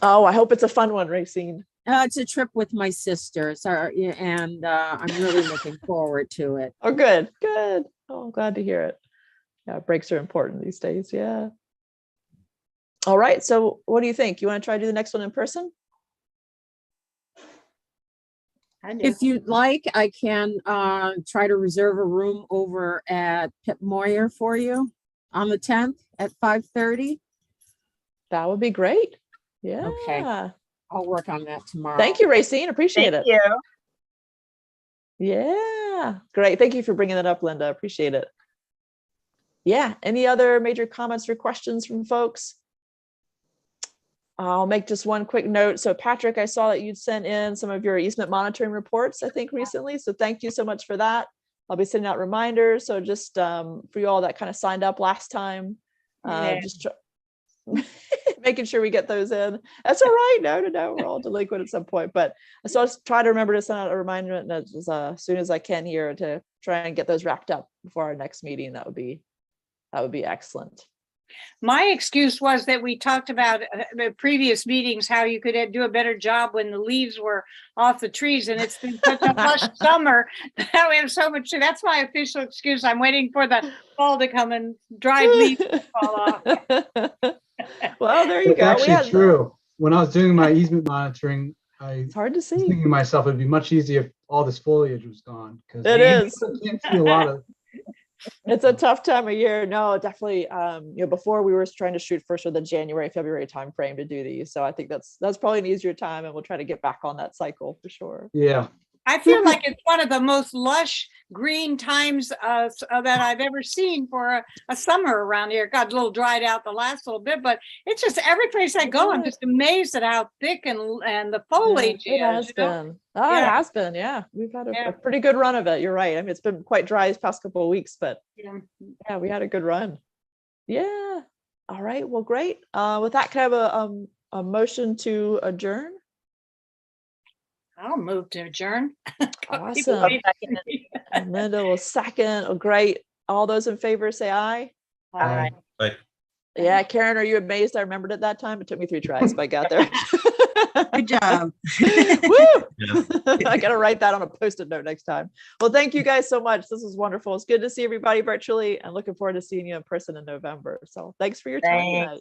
Oh, I hope it's a fun one, Racine. It's a trip with my sisters, and I'm really looking forward to it. Oh, good. Oh, glad to hear it. Yeah, breaks are important these days. Yeah. All right. So what do you think? You want to try to do the next one in person? I do. If you'd like, I can try to reserve a room over at Pip Moyer for you on the 10th at 5:30. That would be great. Yeah. Okay. I'll work on that tomorrow. Thank you, Racine. Appreciate Thank it. you. Yeah. Great. Thank you for bringing that up, Linda. Appreciate it. Yeah. Any other major comments or questions from folks? I'll make just one quick note. So Patrick, I saw that you'd sent in some of your easement monitoring reports, I think recently. So thank you so much for that. I'll be sending out reminders. So just for you all that kind of signed up last time, Yeah. just making sure we get those in. That's all right. No, we're all delinquent at some point, but so I'll just try to remember to send out a reminder as soon as I can here to try and get those wrapped up before our next meeting. That would be excellent. My excuse was that we talked about the previous meetings, how you could do a better job when the leaves were off the trees, and it's been such a lush summer that we have so much. That's my official excuse. I'm waiting for the fall to come and dried leaves to fall off. Well, there you It's go. actually true. When I was doing my easement monitoring, It's hard to was see. thinking to myself, it'd be much easier if all this foliage was gone. Because It is. you can't see a lot of. It's a tough time of year. No, definitely. Before we were trying to shoot first for the January, February timeframe to do these. So I think that's probably an easier time, and we'll try to get back on that cycle for sure. Yeah. I feel like it's one of the most lush green times that I've ever seen for a summer around here. It got a little dried out the last little bit, but it's just every place I go, I'm just amazed at how thick and the foliage It has is. You know? been. Oh, Yeah. it has been. Yeah, we've had Yeah. a pretty good run of it. You're right. I mean, it's been quite dry these past couple of weeks, but yeah, we had a good run. Yeah. All right. Well, great. With that, can I have a motion to adjourn? I'll move to adjourn. Awesome. And Linda will second. Oh, great. All those in favor say aye. Aye. Yeah, Karen, are you amazed I remembered it that time? It took me 3 tries, but I got there. Good job. Woo! Yeah. I gotta write that on a post-it note next time. Well, thank you guys so much. This was wonderful. It's good to see everybody virtually and looking forward to seeing you in person in November. So thanks for your time Thanks. tonight.